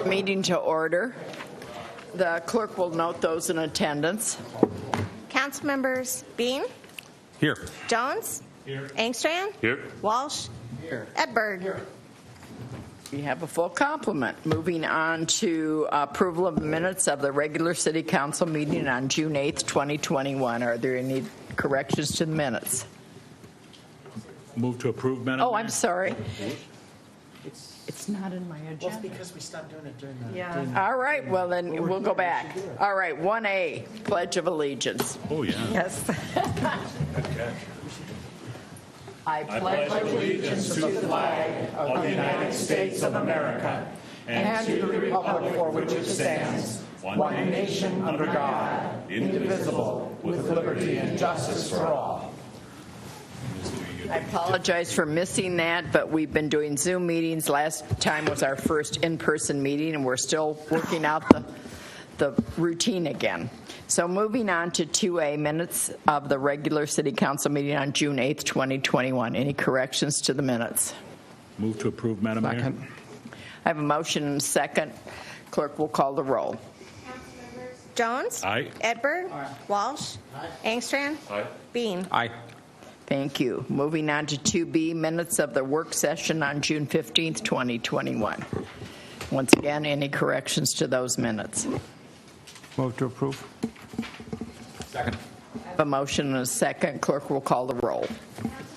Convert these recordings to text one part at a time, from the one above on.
Meeting to order. The clerk will note those in attendance. Council members Bean, Here. Jones, Here. Engstrand, Here. Walsh, Here. Edberg. Here. We have a full complement. Moving on to approval of the minutes of the regular city council meeting on June 8th, 2021. Are there any corrections to the minutes? Move to approve, Madam Oh, Mayor. I'm sorry. It's not in my Well, it's agenda. because we stopped doing it during the. Yeah. All right, well then we'll go back. All right, 1A, Pledge of Allegiance. Oh, yeah. Yes. I pledge allegiance to the flag of the United States of America and to the republic for which it stands, one nation under God, indivisible, with liberty and justice for all. I apologize for missing that, but we've been doing Zoom meetings. Last time was our first in-person meeting, and we're still working out the routine again. So moving on to 2A, minutes of the regular city council meeting on June 8th, 2021. Any corrections to the minutes? Move to approve, Madam Mayor. I have a motion and a second. Clerk will call the roll. Jones, Aye. Edberg, Walsh, Engstrand, Aye. Bean. Aye. Thank you. Moving on to 2B, minutes of the work session on June 15th, 2021. Once again, any corrections to those minutes? Move to approve. Second. I have a motion and a second. Clerk will call the roll.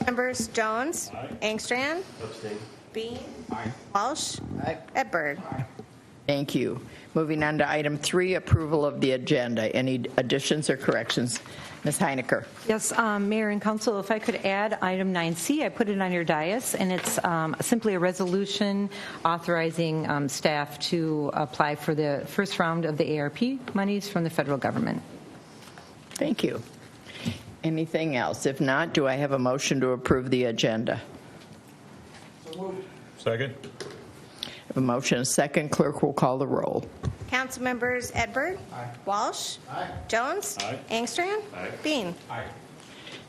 Members Jones, Engstrand, Bean, Walsh, Edberg. Thank you. Moving on to item 3, approval of the agenda. Any additions or corrections? Ms. Heinecker. Yes, Mayor and Council, if I could add item 9C, I put it on your dais, and it's simply a resolution authorizing staff to apply for the first round of the ARP monies from the federal government. Thank you. Anything else? If not, do I have a motion to approve the agenda? Second. I have a motion and a second. Clerk will call the roll. Council members Edberg, Walsh, Jones, Engstrand, Bean.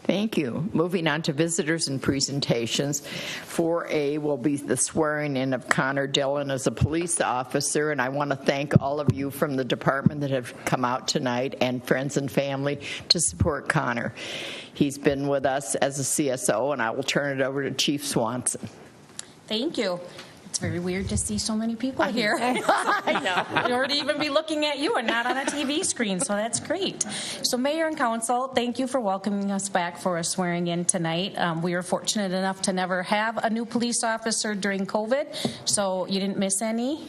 Thank you. Moving on to visitors and presentations. 4A will be the swearing in of Connor Dillon as a police officer, and I want to thank all of you from the department that have come out tonight and friends and family to support Connor. He's been with us as a CSO, and I will turn it over to Chief Swanson. Thank you. It's very weird to see so many people here. I know. Or to even be looking at you and not on a TV screen, so that's great. So Mayor and Council, thank you for welcoming us back for a swearing in tonight. We were fortunate enough to never have a new police officer during COVID, so you didn't miss any.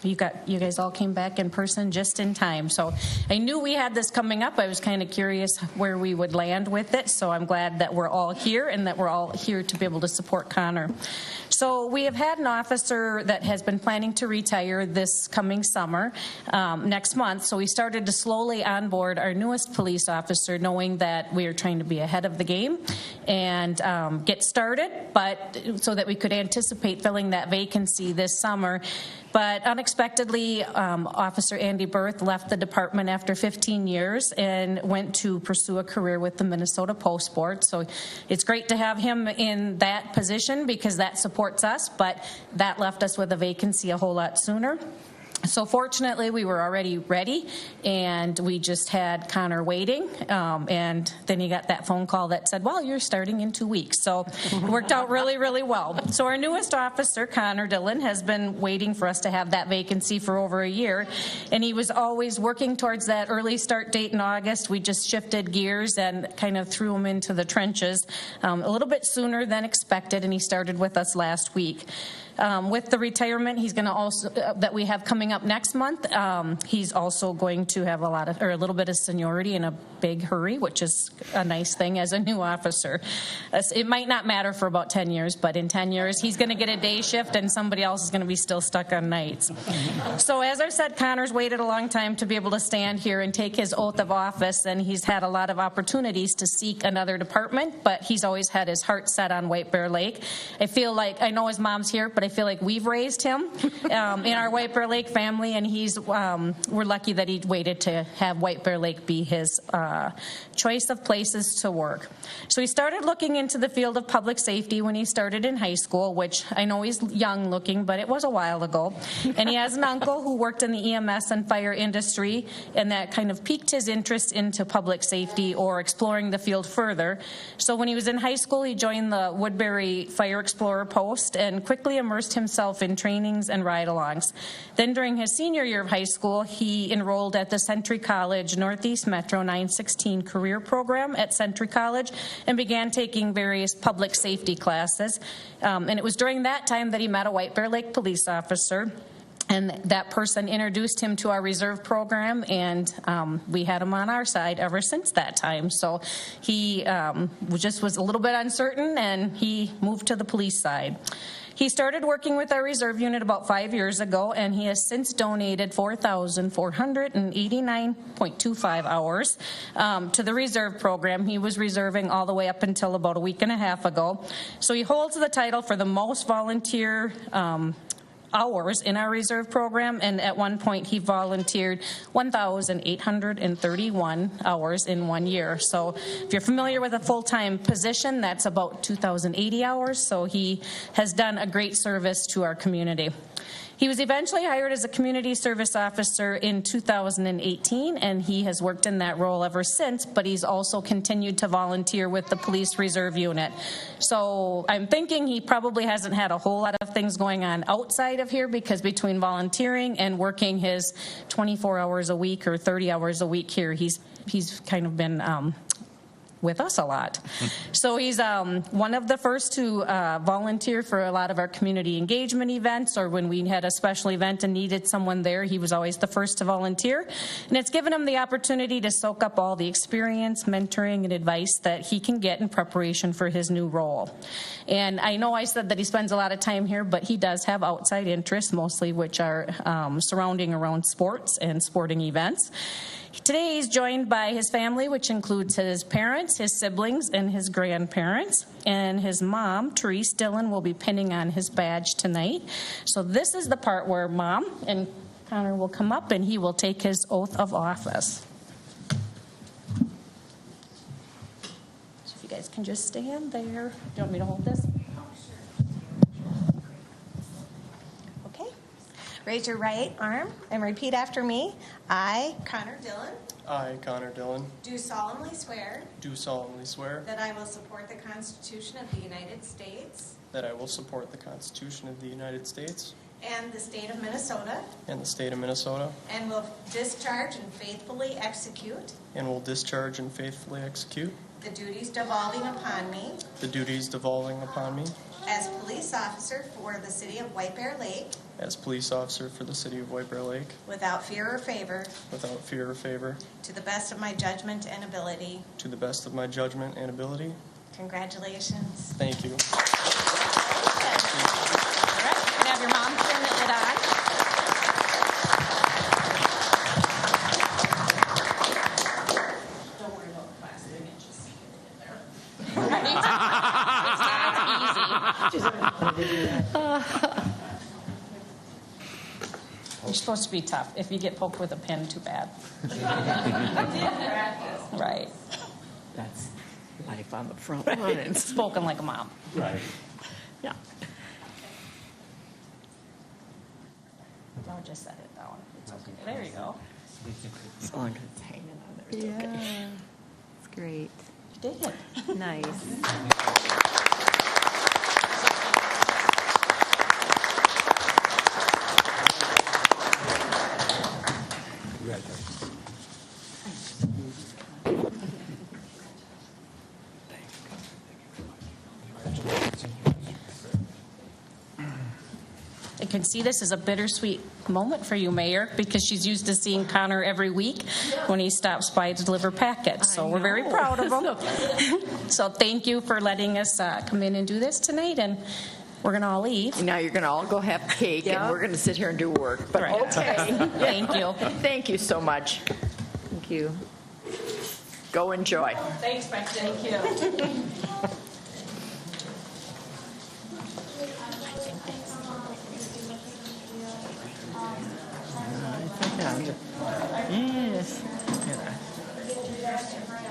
You guys all came back in person just in time. So I knew we had this coming up. I was kind of curious where we would land with it, so I'm glad that we're all here and that we're all here to be able to support Connor. So we have had an officer that has been planning to retire this coming summer, next month. So we started to slowly onboard our newest police officer, knowing that we are trying to be ahead of the game and get started, but so that we could anticipate filling that vacancy this summer. But unexpectedly, Officer Andy Berth left the department after 15 years and went to pursue a career with the Minnesota Post Board. So it's great to have him in that position because that supports us, but that left us with a vacancy a whole lot sooner. So fortunately, we were already ready, and we just had Connor waiting, and then he got that phone call that said, well, you're starting in 2 weeks. So it worked out really, really well. So our newest officer, Connor Dillon, has been waiting for us to have that vacancy for over a year, and he was always working towards that early start date in August. We just shifted gears and kind of threw him into the trenches a little bit sooner than expected, and he started with us last week. With the retirement, he's going to also that we have coming up next month. He's also going to have a little bit of seniority in a big hurry, which is a nice thing as a new officer. It might not matter for about 10 years, but in 10 years, he's going to get a day shift, and somebody else is going to be still stuck on nights. So, as I said, Connor's waited a long time to be able to stand here and take his oath of office, and he's had a lot of opportunities to seek another department, but he's always had his heart set on White Bear Lake. I feel like I know his mom's here, but I feel like we've raised him in our White Bear Lake family, and we're lucky that he waited to have White Bear Lake be his choice of places to work. So he started looking into the field of public safety when he started in high school, which I know he's young looking, but it was a while ago. And he has an uncle who worked in the EMS and fire industry, and that kind of piqued his interest into public safety or exploring the field further. So when he was in high school, he joined the Woodbury Fire Explorer Post and quickly immersed himself in trainings and ride-alongs. Then during his senior year of high school, he enrolled at the Century College Northeast Metro 916 career program at Century College and began taking various public safety classes. And it was during that time that he met a White Bear Lake police officer. And that person introduced him to our reserve program, and we had him on our side ever since that time. So he just was a little bit uncertain, and he moved to the police side. He started working with our reserve unit about 5 years ago, and he has since donated 4,489.25 hours to the reserve program. He was reserving all the way up until about a week and a half ago. So he holds the title for the most volunteer hours in our reserve program, and at one point he volunteered 1,831 hours in 1 year. So if you're familiar with a full-time position, that's about 2,080 hours, so he has done a great service to our community. He was eventually hired as a community service officer in 2018, and he has worked in that role ever since, but he's also continued to volunteer with the Police Reserve Unit. So I'm thinking he probably hasn't had a whole lot of things going on outside of here, because between volunteering and working his 24 hours a week or 30 hours a week here, he's kind of been with us a lot. So he's one of the first to volunteer for a lot of our community engagement events, or when we had a special event and needed someone there, he was always the first to volunteer. And it's given him the opportunity to soak up all the experience, mentoring, and advice that he can get in preparation for his new role. And I know I said that he spends a lot of time here, but he does have outside interests, mostly which are surrounding around sports and sporting events. Today he's joined by his family, which includes his parents, his siblings, and his grandparents. And his mom, Therese Dillon, will be pinning on his badge tonight. So this is the part where Mom and Connor will come up, and he will take his oath of office. So if you guys can just stand there. Do you want me to hold this? Raise your right arm and repeat after me. I, Connor Dillon, I, Connor Dillon, do solemnly swear do solemnly swear that I will support the Constitution of the United States that I will support the Constitution of the United States and the state of Minnesota, and the state of Minnesota, and will discharge and faithfully execute and will discharge and faithfully execute the duties devolving upon me the duties devolving upon me as police officer for the city of White Bear Lake as police officer for the city of White Bear Lake without fear or favor, without fear or favor, to the best of my judgment and ability. to the best of my judgment and ability. Congratulations. Thank you. All right, you can have your mom turn it on. Don't worry about the plastic, it's just in there. It's not easy. You're supposed to be tough. If you get poked with a pen, too bad. Right. That's life on the front lines. Spoken like a mom. Right. Yeah. Don't just set it down. It's okay. There you go. As long as it's hanging on there, it's okay. Yeah, it's great. You did it. Nice. I can see this is a bittersweet moment for you, Mayor, because she's used to seeing Connor every week when he stops by to deliver packets. So we're very proud of him. So thank you for letting us come in and do this tonight, and we're going to all leave. Now you're going to all go have cake, and we're going to sit here and do work. But Right. okay. Thank you. Thank you so much. Thank you. Go enjoy. Thanks, Beck. Thank you. Sandra. Yes.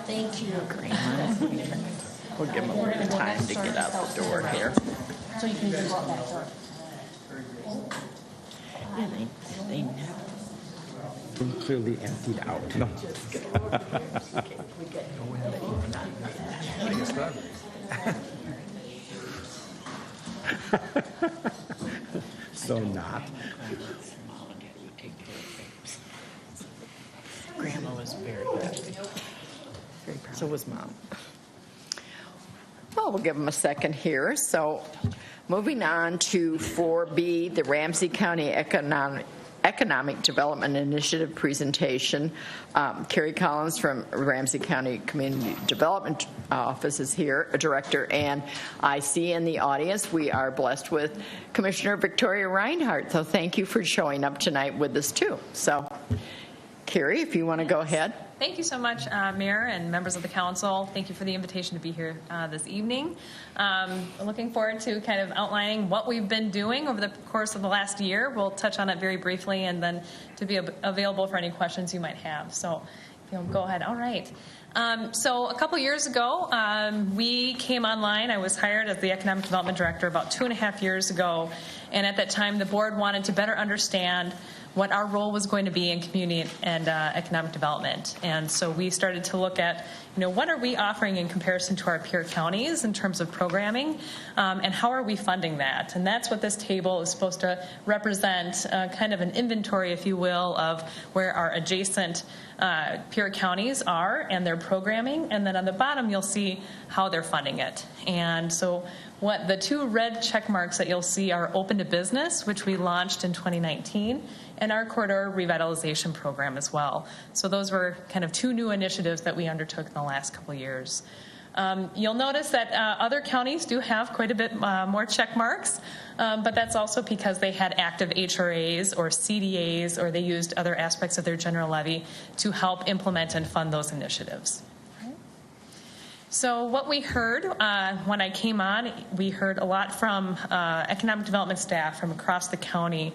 Thank you. We'll give them a little time to get out the door here. So you can just walk back door. Yeah, they never. Clearly emptied out. So not. Grandma was very happy. So was Mom. Well, we'll give them a second here. So moving on to 4B, the Ramsey County Economic Development Initiative presentation. Carrie Collins from Ramsey County Community Development Office is here, a director, and I see in the audience we are blessed with Commissioner Victoria Reinhardt. So thank you for showing up tonight with us too. So Carrie, if you want to go ahead. Thank you so much, Mayor and members of the council. Thank you for the invitation to be here this evening. Looking forward to kind of outlining what we've been doing over the course of the last year. We'll touch on it very briefly and then to be available for any questions you might have. So if you'll go ahead. All right. So a couple years ago, we came online. I was hired as the Economic Development Director about 2.5 years ago. And at that time, the board wanted to better understand what our role was going to be in community and economic development. And so we started to look at, what are we offering in comparison to our peer counties in terms of programming, and how are we funding that? And that's what this table is supposed to represent, kind of an inventory, if you will, of where our adjacent peer counties are and their programming. And then on the bottom, you'll see how they're funding it. And so what the two red check marks that you'll see are Open to Business, which we launched in 2019, and our Corridor Revitalization Program as well. So those were kind of two new initiatives that we undertook in the last couple of years. You'll notice that other counties do have quite a bit more check marks, but that's also because they had active HRAs or CDAs, or they used other aspects of their general levy to help implement and fund those initiatives. So what we heard when I came on, we heard a lot from economic development staff from across the county,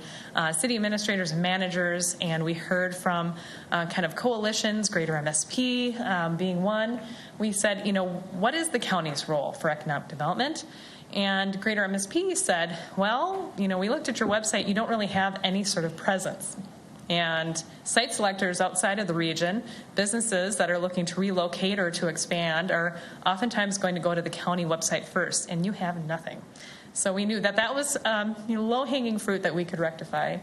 city administrators and managers, and we heard from kind of coalitions, Greater MSP being one. We said, what is the county's role for economic development? And Greater MSP said, well, we looked at your website, you don't really have any sort of presence. And site selectors outside of the region, businesses that are looking to relocate or to expand, are oftentimes going to go to the county website first, and you have nothing. So we knew that that was low-hanging fruit that we could rectify.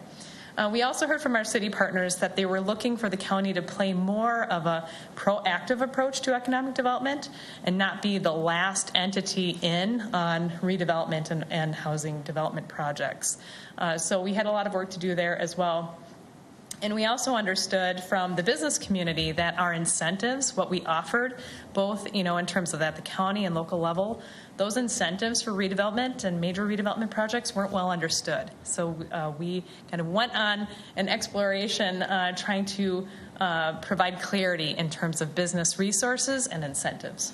We also heard from our city partners that they were looking for the county to play more of a proactive approach to economic development and not be the last entity in on redevelopment and housing development projects. So we had a lot of work to do there as well. And we also understood from the business community that our incentives, what we offered, both in terms of at the county and local level, those incentives for redevelopment and major redevelopment projects weren't well understood. So we kind of went on an exploration trying to provide clarity in terms of business resources and incentives.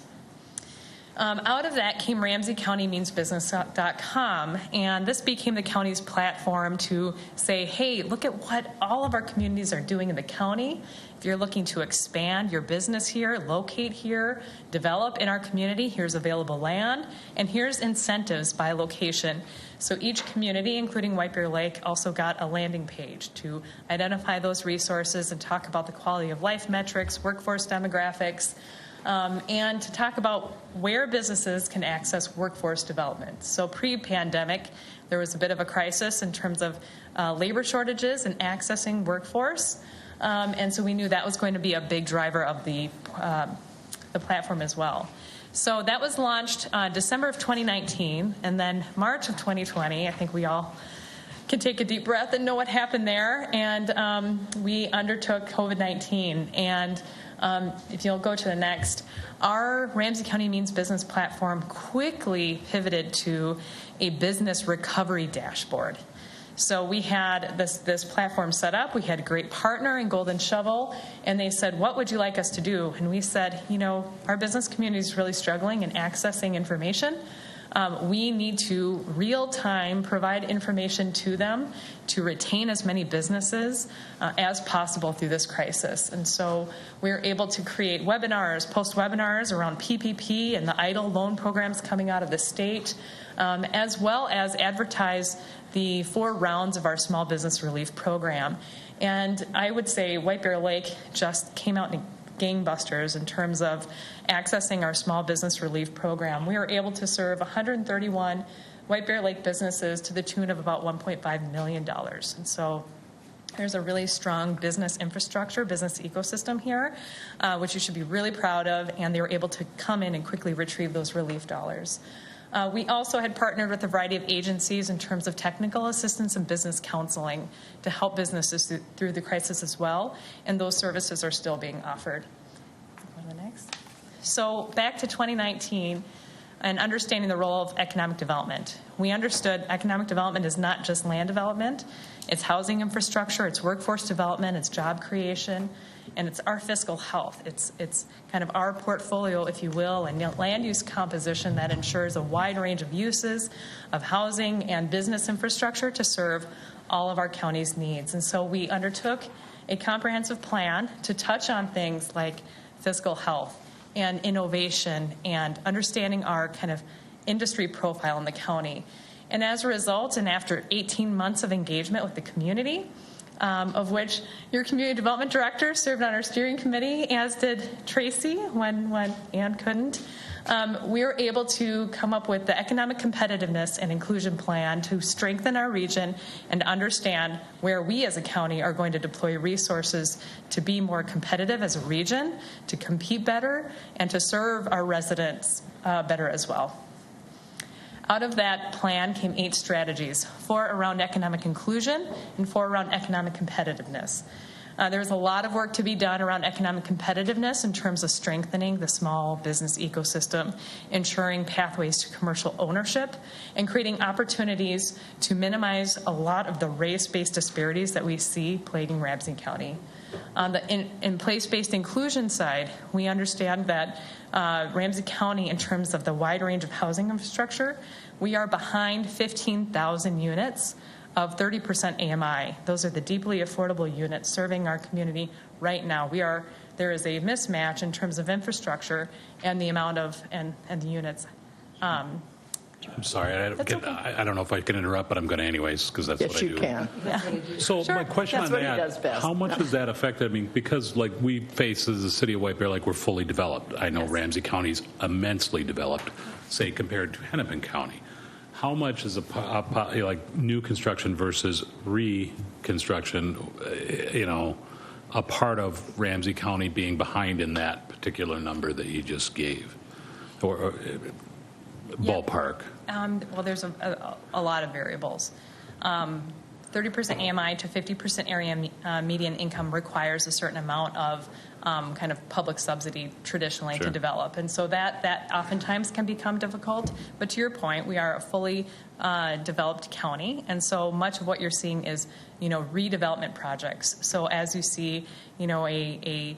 Out of that came RamseyCountyMeansBusiness.com, and this became the county's platform to say, hey, look at what all of our communities are doing in the county. If you're looking to expand your business here, locate here, develop in our community, here's available land, and here's incentives by location. So each community, including White Bear Lake, also got a landing page to identify those resources and talk about the quality of life metrics, workforce demographics, and to talk about where businesses can access workforce development. So pre-pandemic, there was a bit of a crisis in terms of labor shortages and accessing workforce. And so we knew that was going to be a big driver of the platform as well. So that was launched December of 2019, and then March of 2020, I think we all can take a deep breath and know what happened there. And we undertook COVID-19. And if you'll go to the next, our Ramsey County Means Business platform quickly pivoted to a business recovery dashboard. So we had this platform set up. We had a great partner in Golden Shovel, and they said, what would you like us to do? And we said, our business community is really struggling in accessing information. we need to real-time provide information to them to retain as many businesses as possible through this crisis. And so we're able to create webinars, post webinars around PPP and the EIDL loan programs coming out of the state, as well as advertise the 4 rounds of our small business relief program. And I would say White Bear Lake just came out in gangbusters in terms of accessing our small business relief program. We were able to serve 131 White Bear Lake businesses to the tune of about $1.5 million. And so there's a really strong business infrastructure, business ecosystem here, which you should be really proud of, and they were able to come in and quickly retrieve those relief dollars. We also had partnered with a variety of agencies in terms of technical assistance and business counseling to help businesses through the crisis as well, and those services are still being offered. Go to the next. So back to 2019 and understanding the role of economic development. We understood economic development is not just land development, it's housing infrastructure, it's workforce development, it's job creation, and it's our fiscal health. It's kind of our portfolio, if you will, and land use composition that ensures a wide range of uses of housing and business infrastructure to serve all of our county's needs. And so we undertook a comprehensive plan to touch on things like fiscal health and innovation and understanding our kind of industry profile in the county. And as a result, and after 18 months of engagement with the community, of which your community development director served on our steering committee, as did Tracy when Ann couldn't. We were able to come up with the economic competitiveness and inclusion plan to strengthen our region and understand where we as a county are going to deploy resources to be more competitive as a region, to compete better, and to serve our residents better as well. Out of that plan came 8 strategies, 4 around economic inclusion and 4 around economic competitiveness. There's a lot of work to be done around economic competitiveness in terms of strengthening the small business ecosystem, ensuring pathways to commercial ownership, and creating opportunities to minimize a lot of the race-based disparities that we see plaguing Ramsey County. On the in place-based inclusion side, we understand that Ramsey County, in terms of the wide range of housing infrastructure, we are behind 15,000 units of 30% AMI. Those are the deeply affordable units serving our community right now. There is a mismatch in terms of infrastructure and the amount of and the units. I'm sorry, I don't know if I can interrupt, but I'm going to anyways, because that's what I do. Yes, you can. So my question That's on what he does that, best. how much does that affect? I mean, because like we face as the city of White Bear, like we're fully developed. I know Ramsey County's immensely developed, say compared to Hennepin County. How much is like new construction versus reconstruction, a part of Ramsey County being behind in that particular number that you just gave, or ballpark? Well, there's a lot of variables. 30% AMI to 50% area median income requires a certain amount of kind of public subsidy traditionally to develop. And so that oftentimes can become difficult. But to your point, we are a fully developed county. And so much of what you're seeing is, redevelopment projects. So as you see, a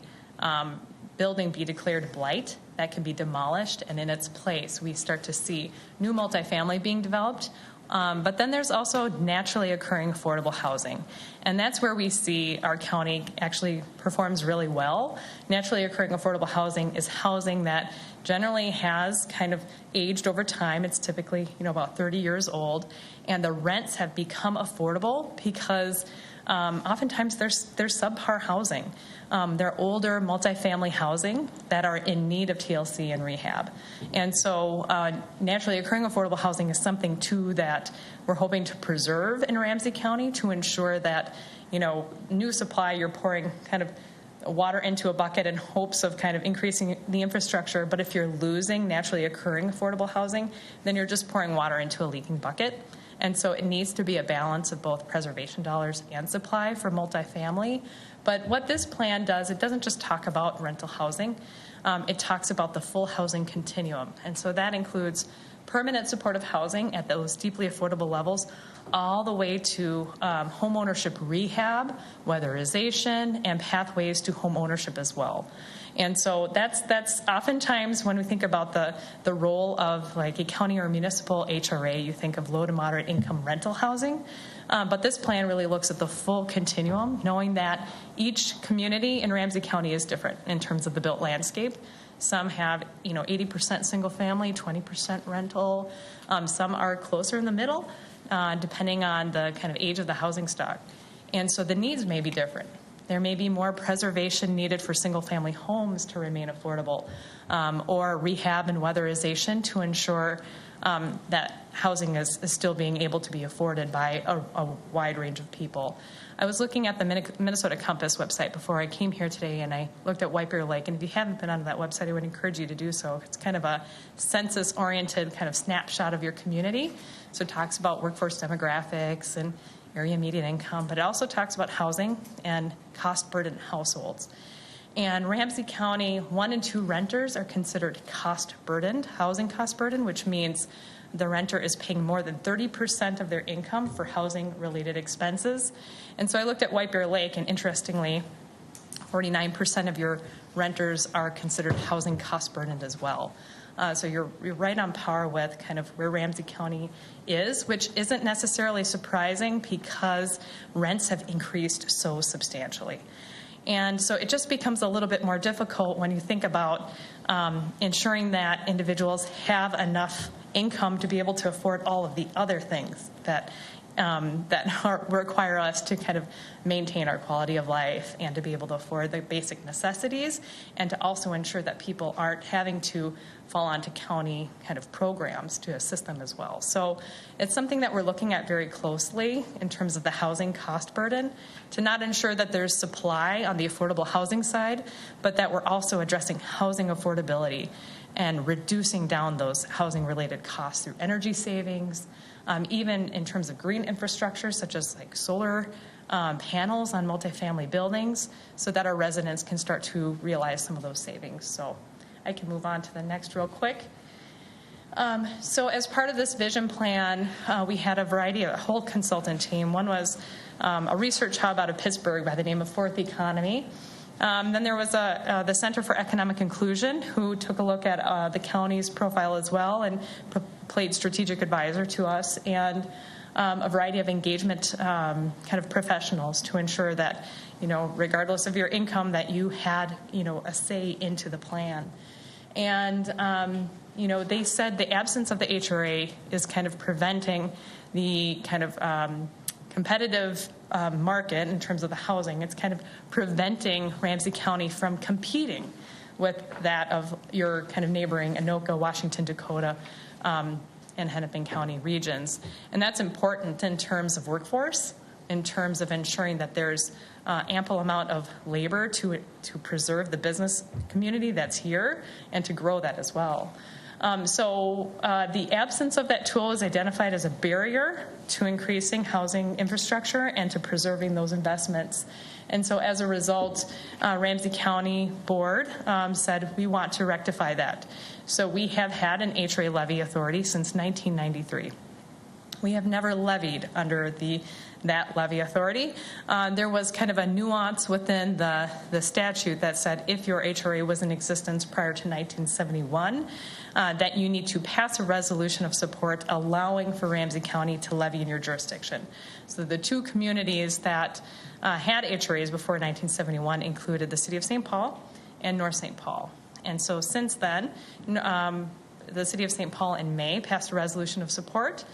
building be declared blight, that can be demolished, and in its place, we start to see new multifamily being developed. But then there's also naturally occurring affordable housing. And that's where we see our county actually performs really well. Naturally occurring affordable housing is housing that generally has kind of aged over time. It's typically, about 30 years old. And the rents have become affordable because oftentimes there's subpar housing. They're older multifamily housing that are in need of TLC and rehab. And so naturally occurring affordable housing is something, too, that we're hoping to preserve in Ramsey County to ensure that, new supply, you're pouring kind of water into a bucket in hopes of kind of increasing the infrastructure. But if you're losing naturally occurring affordable housing, then you're just pouring water into a leaking bucket. And so it needs to be a balance of both preservation dollars and supply for multifamily. But what this plan does, it doesn't just talk about rental housing. It talks about the full housing continuum. And so that includes permanent supportive housing at those deeply affordable levels, all the way to homeownership rehab, weatherization, and pathways to home ownership as well. And so that's oftentimes when we think about the role of like a county or municipal HRA, you think of low to moderate income rental housing. But this plan really looks at the full continuum, knowing that each community in Ramsey County is different in terms of the built landscape. Some have, 80% single family, 20% rental. Some are closer in the middle, depending on the kind of age of the housing stock. And so the needs may be different. There may be more preservation needed for single-family homes to remain affordable, or rehab and weatherization to ensure that housing is still being able to be afforded by a wide range of people. I was looking at the Minnesota Compass website before I came here today, and I looked at White Bear Lake. And if you haven't been onto that website, I would encourage you to do so. It's kind of a census-oriented kind of snapshot of your community. So it talks about workforce demographics and area median income, but it also talks about housing and cost-burdened households. And Ramsey County 1 and 2 renters are considered cost-burdened, housing cost-burdened, which means the renter is paying more than 30% of their income for housing-related expenses. And so I looked at White Bear Lake, and interestingly, 49% of your renters are considered housing cost-burdened as well. So you're right on par with kind of where Ramsey County is, which isn't necessarily surprising because rents have increased so substantially. And so it just becomes a little bit more difficult when you think about ensuring that individuals have enough income to be able to afford all of the other things that require us to kind of maintain our quality of life and to be able to afford the basic necessities, and to also ensure that people aren't having to fall onto county kind of programs to assist them as well. So it's something that we're looking at very closely in terms of the housing cost burden, to not ensure that there's supply on the affordable housing side, but that we're also addressing housing affordability and reducing down those housing-related costs through energy savings, even in terms of green infrastructure, such as like solar panels on multifamily buildings, so that our residents can start to realize some of those savings. So I can move on to the next real quick. So as part of this vision plan, we had a whole consultant team. One was a research hub out of Pittsburgh by the name of Fourth Economy. Then there was the Center for Economic Inclusion, who took a look at the county's profile as well and played strategic advisor to us, and a variety of engagement kind of professionals to ensure that, regardless of your income, that you had, a say into the plan. And, they said the absence of the HRA is kind of preventing the kind of competitive market in terms of the housing. It's kind of preventing Ramsey County from competing with that of your kind of neighboring Anoka, Washington, Dakota, and Hennepin County regions. And that's important in terms of workforce, in terms of ensuring that there's ample amount of labor to preserve the business community that's here and to grow that as well. So the absence of that tool is identified as a barrier to increasing housing infrastructure and to preserving those investments. And so as a result, Ramsey County Board said we want to rectify that. So we have had an HRA levy authority since 1993. We have never levied under that levy authority. There was kind of a nuance within the statute that said if your HRA was in existence prior to 1971, that you need to pass a resolution of support allowing for Ramsey County to levy in your jurisdiction. So the two communities that had HRAs before 1971 included the City of St. Paul and North St. Paul. And so since then, the City of St. Paul in May passed a resolution of support,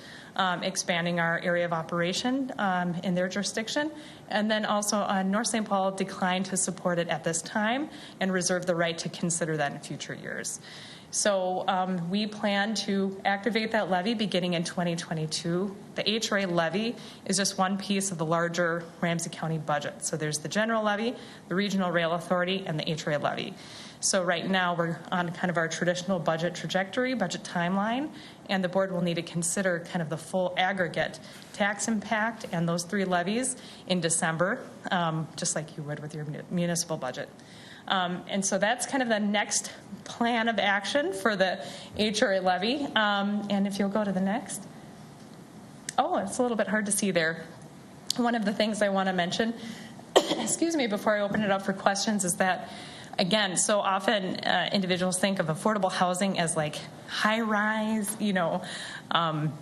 expanding our area of operation in their jurisdiction. And then also North St. Paul declined to support it at this time and reserved the right to consider that in future years. So we plan to activate that levy beginning in 2022. The HRA levy is just one piece of the larger Ramsey County budget. So there's the general levy, the regional rail authority, and the HRA levy. So right now we're on kind of our traditional budget trajectory, budget timeline, and the board will need to consider kind of the full aggregate tax impact and those three levies in December, just like you would with your municipal budget. And so that's kind of the next plan of action for the HRA levy. And if you'll go to the next. Oh, it's a little bit hard to see there. One of the things I want to mention, excuse me, before I open it up for questions is that, again, so often individuals think of affordable housing as like high-rise,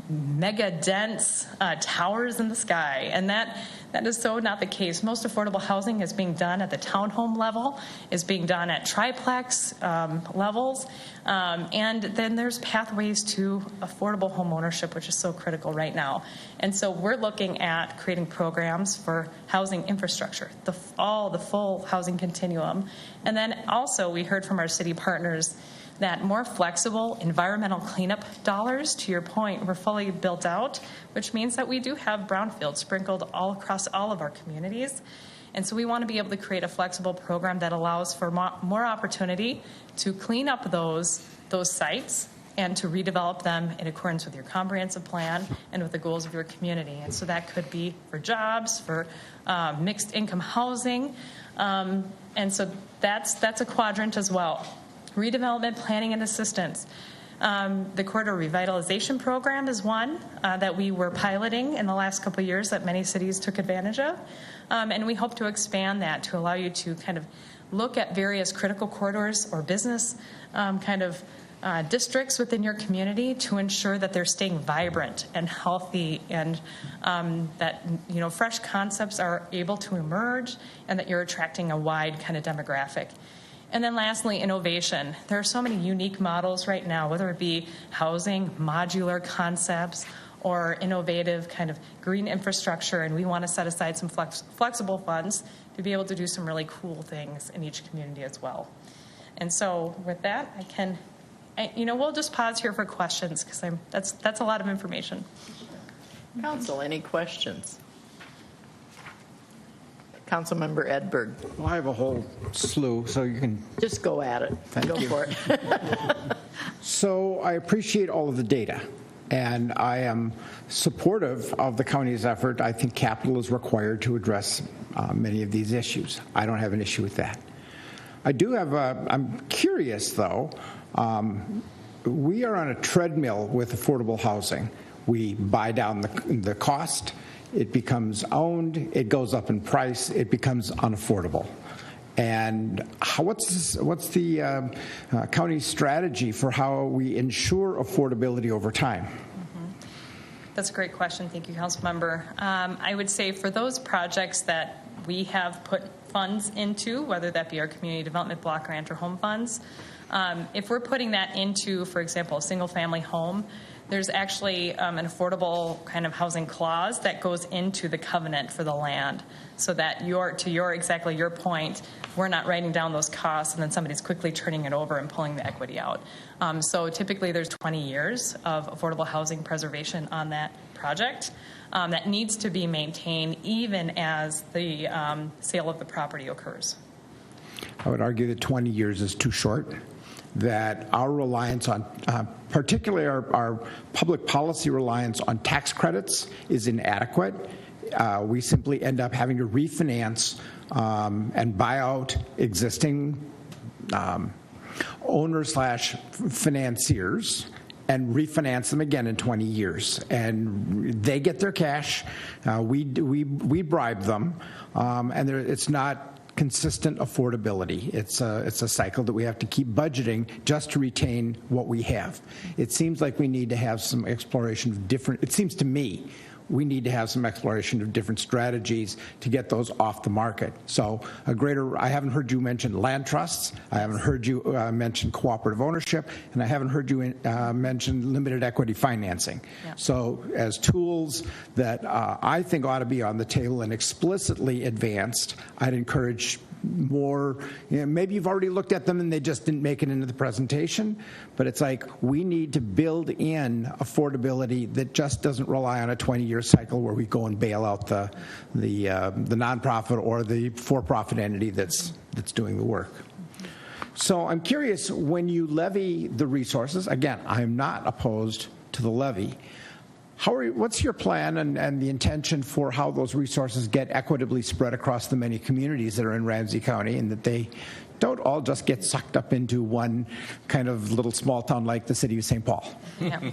mega dense towers in the sky, and that is so not the case. Most affordable housing is being done at the townhome level, is being done at triplex levels, and then there's pathways to affordable home ownership, which is so critical right now. And so we're looking at creating programs for housing infrastructure, the full housing continuum. And then also we heard from our city partners that more flexible environmental cleanup dollars, to your point, were fully built out, which means that we do have brownfields sprinkled all across all of our communities. And so we want to be able to create a flexible program that allows for more opportunity to clean up those sites and to redevelop them in accordance with your comprehensive plan and with the goals of your community. And so that could be for jobs, for mixed income housing. And so that's a quadrant as well. Redevelopment, planning, and assistance. The corridor revitalization program is one that we were piloting in the last couple of years that many cities took advantage of. And we hope to expand that to allow you to kind of look at various critical corridors or business districts within your community to ensure that they're staying vibrant and healthy, and that fresh concepts are able to emerge, and that you're attracting a wide kind of demographic. And then lastly, innovation. There are so many unique models right now, whether it be housing, modular concepts, or innovative kind of green infrastructure, and we want to set aside some flexible funds to be able to do some really cool things in each community as well. And so with that, we'll just pause here for questions, because that's a lot of information. Council, any questions? Councilmember Edberg. Well, I have a whole slew, so you can... Just go at it. Go for it. So I appreciate all of the data, and I am supportive of the county's effort. I think capital is required to address many of these issues. I don't have an issue with that. I'm curious, though. We are on a treadmill with affordable housing. We buy down the cost. It becomes owned, it goes up in price, it becomes unaffordable. And what's the county's strategy for how we ensure affordability over time? That's a great question. Thank you, Councilmember. I would say for those projects that we have put funds into, whether that be our community development block grant or home funds, if we're putting that into, for example, a single-family home, there's actually an affordable kind of housing clause that goes into the covenant for the land, so that exactly your point, we're not writing down those costs and then somebody's quickly turning it over and pulling the equity out. So typically there's 20 years of affordable housing preservation on that project that needs to be maintained even as the sale of the property occurs. I would argue that 20 years is too short, that our reliance on, particularly our public policy reliance on tax credits is inadequate. We simply end up having to refinance and buy out existing owners/financiers and refinance them again in 20 years. And they get their cash, we bribe them, and it's not consistent affordability. It's a cycle that we have to keep budgeting just to retain what we have. It seems like we need to have some exploration of different, it seems to me, we need to have some exploration of different strategies to get those off the market. So I haven't heard you mention land trusts, I haven't heard you mention cooperative ownership, and I haven't heard you mention limited equity financing. Yep. So as tools that I think ought to be on the table and explicitly advanced, I'd encourage more, maybe you've already looked at them and they just didn't make it into the presentation, but it's like we need to build in affordability that just doesn't rely on a 20-year cycle where we go and bail out the nonprofit or the for-profit entity that's doing the work. So I'm curious, when you levy the resources, again, I'm not opposed to the levy, What's your plan and the intention for how those resources get equitably spread across the many communities that are in Ramsey County, and that they don't all just get sucked up into one kind of little small town like the city of St. Paul? Yeah.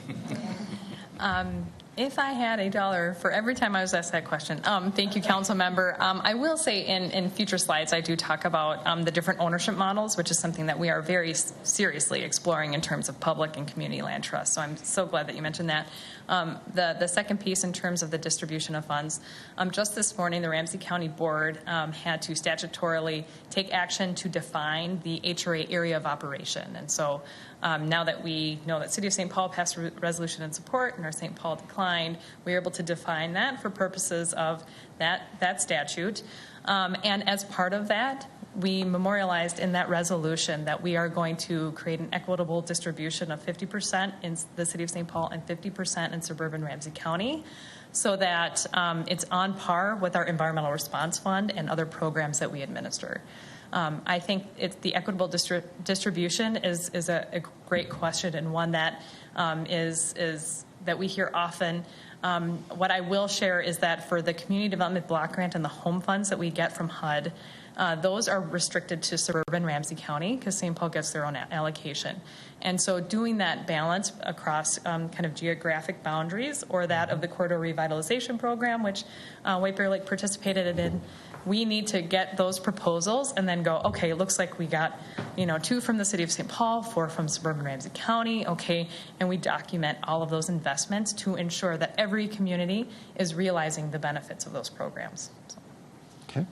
If I had $1 for every time I was asked that question, thank you, council member. I will say in future slides, I do talk about the different ownership models, which is something that we are very seriously exploring in terms of public and community land trust. So I'm so glad that you mentioned that. The second piece in terms of the distribution of funds, just this morning, the Ramsey County Board had to statutorily take action to define the HRA area of operation. And so now that we know that City of St. Paul passed a resolution in support and our St. Paul declined, we were able to define that for purposes of that statute. And as part of that, we memorialized in that resolution that we are going to create an equitable distribution of 50% in the City of St. Paul and 50% in suburban Ramsey County, so that it's on par with our Environmental Response Fund and other programs that we administer. I think the equitable distribution is a great question, and one that is that we hear often. What I will share is that for the Community Development Block Grant and the home funds that we get from HUD, those are restricted to suburban Ramsey County because St. Paul gets their own allocation. And so doing that balance across kind of geographic boundaries, or that of the Corridor Revitalization Program, which White Bear Lake participated in, we need to get those proposals and then go, okay, it looks like we got 2 from the City of St. Paul, 4 from suburban Ramsey County, okay, and we document all of those investments to ensure that every community is realizing the benefits of those programs. Okay.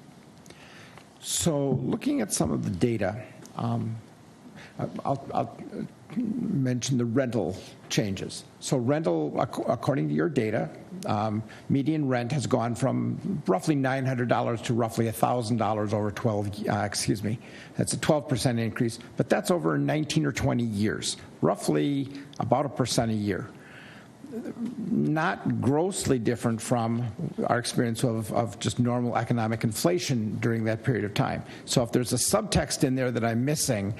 So looking at some of the data, I'll mention the rental changes. So rental, according to your data, median rent has gone from roughly $900 to roughly $1,000 over 12, that's a 12% increase, but that's over 19 or 20 years, roughly about 1% a year. Not grossly different from our experience of just normal economic inflation during that period of time. So if there's a subtext in there that I'm missing,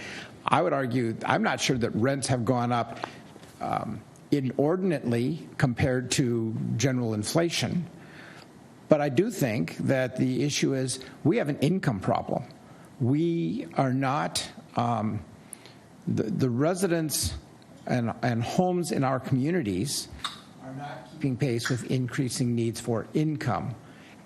I would argue I'm not sure that rents have gone up inordinately compared to general inflation. But I do think that the issue is we have an income problem. We are not, the residents and homes in our communities are not keeping pace with increasing needs for income.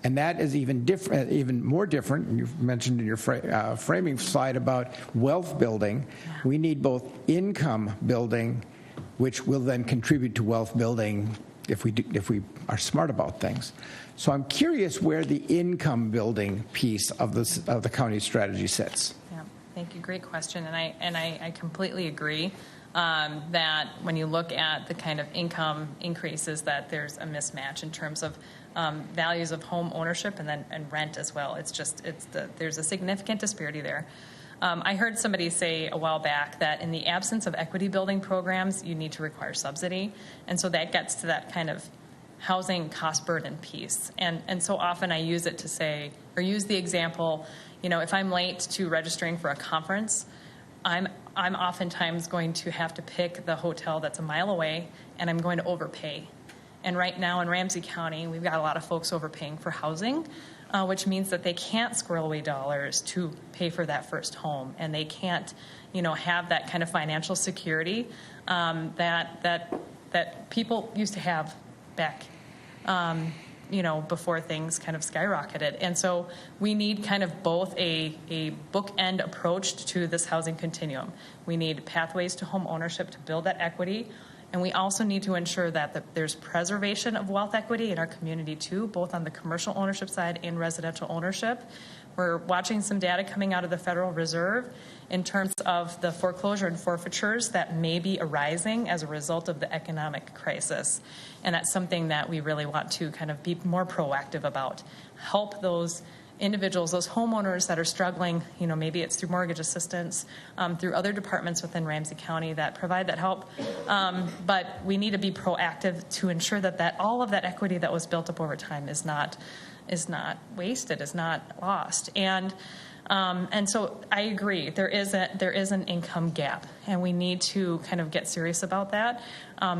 And that is even more different. And you've mentioned in your framing slide about wealth building. We need both income building, which will then contribute to wealth building if we are smart about things. So I'm curious where the income building piece of the county strategy sits. Yeah, thank you. Great question, and I completely agree. That when you look at the kind of income increases, that there's a mismatch in terms of values of home ownership and rent as well. There's a significant disparity there. I heard somebody say a while back that in the absence of equity building programs, you need to require subsidy, and so that gets to that kind of housing cost burden piece. And so often I use it to say, or use the example, if I'm late to registering for a conference, I'm oftentimes going to have to pick the hotel that's a mile away, and I'm going to overpay. And right now in Ramsey County, we've got a lot of folks overpaying for housing, which means that they can't squirrel away dollars to pay for that first home, and they can't, have that kind of financial security that people used to have back. Before things kind of skyrocketed. And so we need kind of both a bookend approach to this housing continuum. We need pathways to home ownership to build that equity, and we also need to ensure that there's preservation of wealth equity in our community too, both on the commercial ownership side and residential ownership. We're watching some data coming out of the Federal Reserve in terms of the foreclosure and forfeitures that may be arising as a result of the economic crisis. And that's something that we really want to kind of be more proactive about. Help those individuals, those homeowners that are struggling, maybe it's through mortgage assistance, through other departments within Ramsey County that provide that help. But we need to be proactive to ensure that all of that equity that was built up over time is not is not wasted, is not lost. And so I agree, there is an income gap, and we need to kind of get serious about that.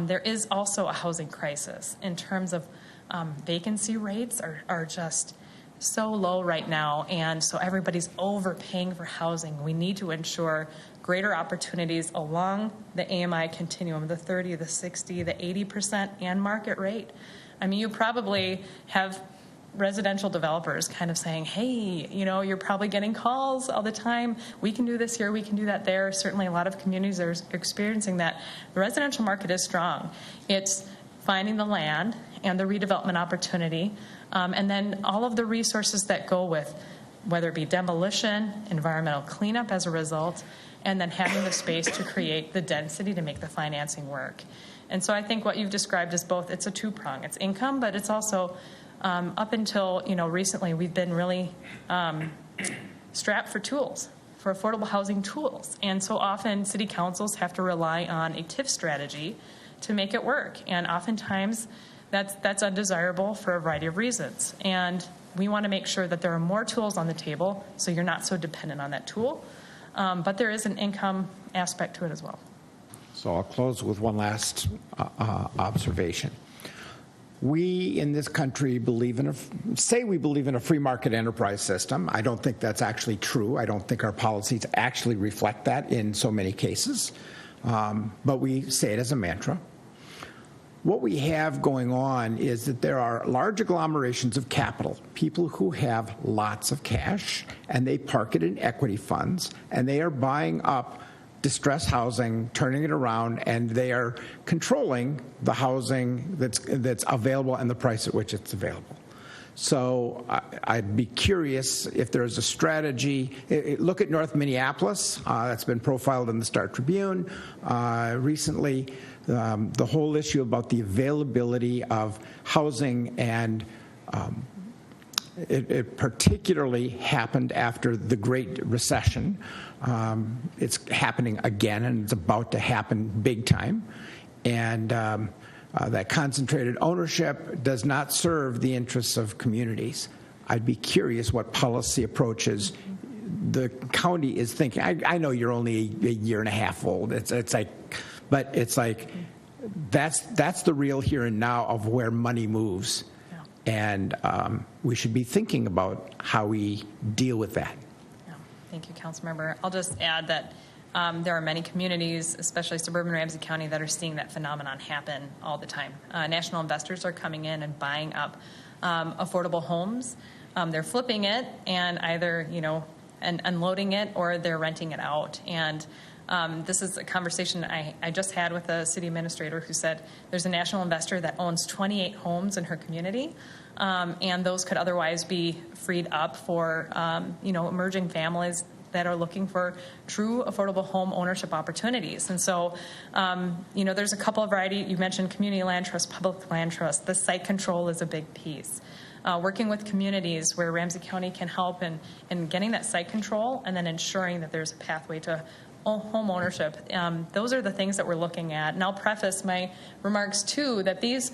There is also a housing crisis in terms of vacancy rates are just so low right now, and so everybody's overpaying for housing. We need to ensure greater opportunities along the AMI continuum, the 30, the 60, the 80%, and market rate. I mean, you probably have residential developers kind of saying, hey, you're probably getting calls all the time. We can do this here, we can do that there. Certainly a lot of communities are experiencing that. The residential market is strong. It's finding the land and the redevelopment opportunity, and then all of the resources that go with, whether it be demolition, environmental cleanup as a result, and then having the space to create the density to make the financing work. And so I think what you've described is both, it's a two-prong. It's income, but it's also, up until recently, we've been really strapped for tools, for affordable housing tools. And so often city councils have to rely on a TIF strategy to make it work. And oftentimes that's undesirable for a variety of reasons. And we want to make sure that there are more tools on the table so you're not so dependent on that tool. But there is an income aspect to it as well. So I'll close with one last observation. We in this country say we believe in a free market enterprise system. I don't think that's actually true. I don't think our policies actually reflect that in so many cases. But we say it as a mantra. What we have going on is that there are large agglomerations of capital, people who have lots of cash, and they park it in equity funds, and they are buying up distressed housing, turning it around, and they are controlling the housing that's available and the price at which it's available. So I'd be curious if there's a strategy. Look at North Minneapolis. That's been profiled in the Star Tribune recently. The whole issue about the availability of housing, and it particularly happened after the Great Recession. It's happening again, and it's about to happen big time. And that concentrated ownership does not serve the interests of communities. I'd be curious what policy approaches the county is thinking. I know you're only a year and a half old. But it's like that's the real here and now of where money moves, and we should be thinking about how we deal with that. Yeah. Thank you, Councilmember. I'll just add that there are many communities, especially suburban Ramsey County, that are seeing that phenomenon happen all the time. National investors are coming in and buying up affordable homes. They're flipping it and either and unloading it, or they're renting it out. And this is a conversation I just had with a city administrator who said there's a national investor that owns 28 homes in her community, and those could otherwise be freed up for emerging families that are looking for true affordable home ownership opportunities. And so, there's a couple of variety. You mentioned community land trust, public land trust. The site control is a big piece. Working with communities where Ramsey County can help in getting that site control and then ensuring that there's a pathway to home ownership. Those are the things that we're looking at. And I'll preface my remarks too that these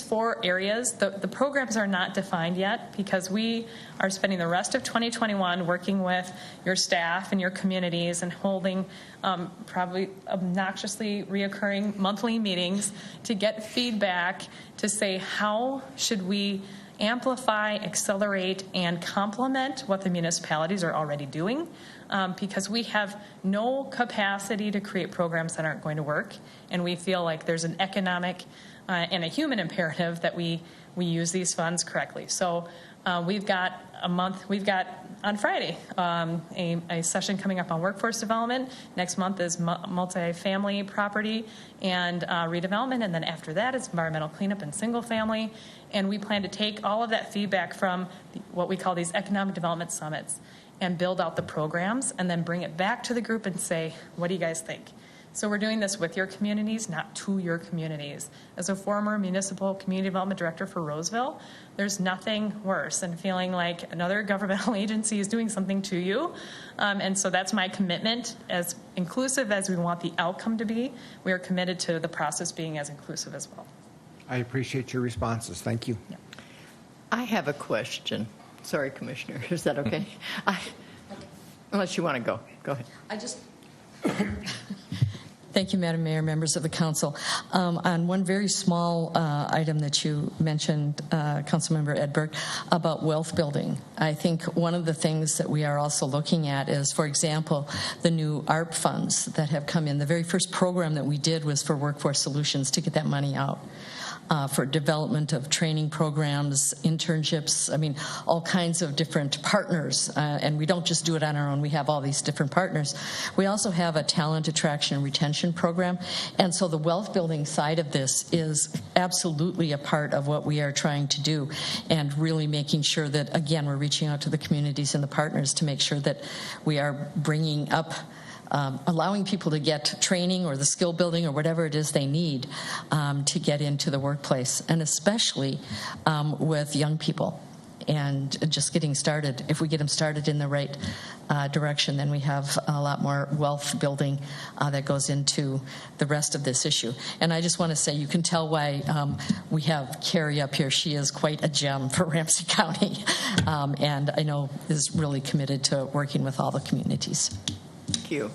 4 areas, the programs are not defined yet, because we are spending the rest of 2021 working with your staff and your communities and holding probably obnoxiously reoccurring monthly meetings to get feedback to say how should we amplify, accelerate, and complement what the municipalities are already doing, because we have no capacity to create programs that aren't going to work, and we feel like there's an economic and a human imperative that we use these funds correctly. So we've got on Friday a session coming up on workforce development. Next month is multifamily property and redevelopment, and then after that is environmental cleanup and single family. And we plan to take all of that feedback from what we call these economic development summits and build out the programs and then bring it back to the group and say, what do you guys think? So we're doing this with your communities, not to your communities. As a former municipal community development director for Roseville, there's nothing worse than feeling like another governmental agency is doing something to you. And so that's my commitment. As inclusive as we want the outcome to be, we are committed to the process being as inclusive as well. I appreciate your responses. Thank you. Yeah. I have a question. Sorry, Commissioner. Is that okay? Unless you want to go. Go ahead. Thank you, Madam Mayor, members of the council. On one very small item that you mentioned, Councilmember Edberg, about wealth building, I think one of the things that we are also looking at is, for example, the new ARP funds that have come in. The very first program that we did was for Workforce Solutions to get that money out. For development of training programs, internships, I mean, all kinds of different partners. And we don't just do it on our own. We have all these different partners. We also have a talent attraction and retention program. And so the wealth building side of this is absolutely a part of what we are trying to do, and really making sure that, again, we're reaching out to the communities and the partners to make sure that we are bringing up allowing people to get training or the skill building or whatever it is they need to get into the workplace, and especially with young people and just getting started. If we get them started in the right direction, then we have a lot more wealth building that goes into the rest of this issue. And I just want to say, you can tell why we have Carrie up here. She is quite a gem for Ramsey County, and I know is really committed to working with all the communities. Thank you.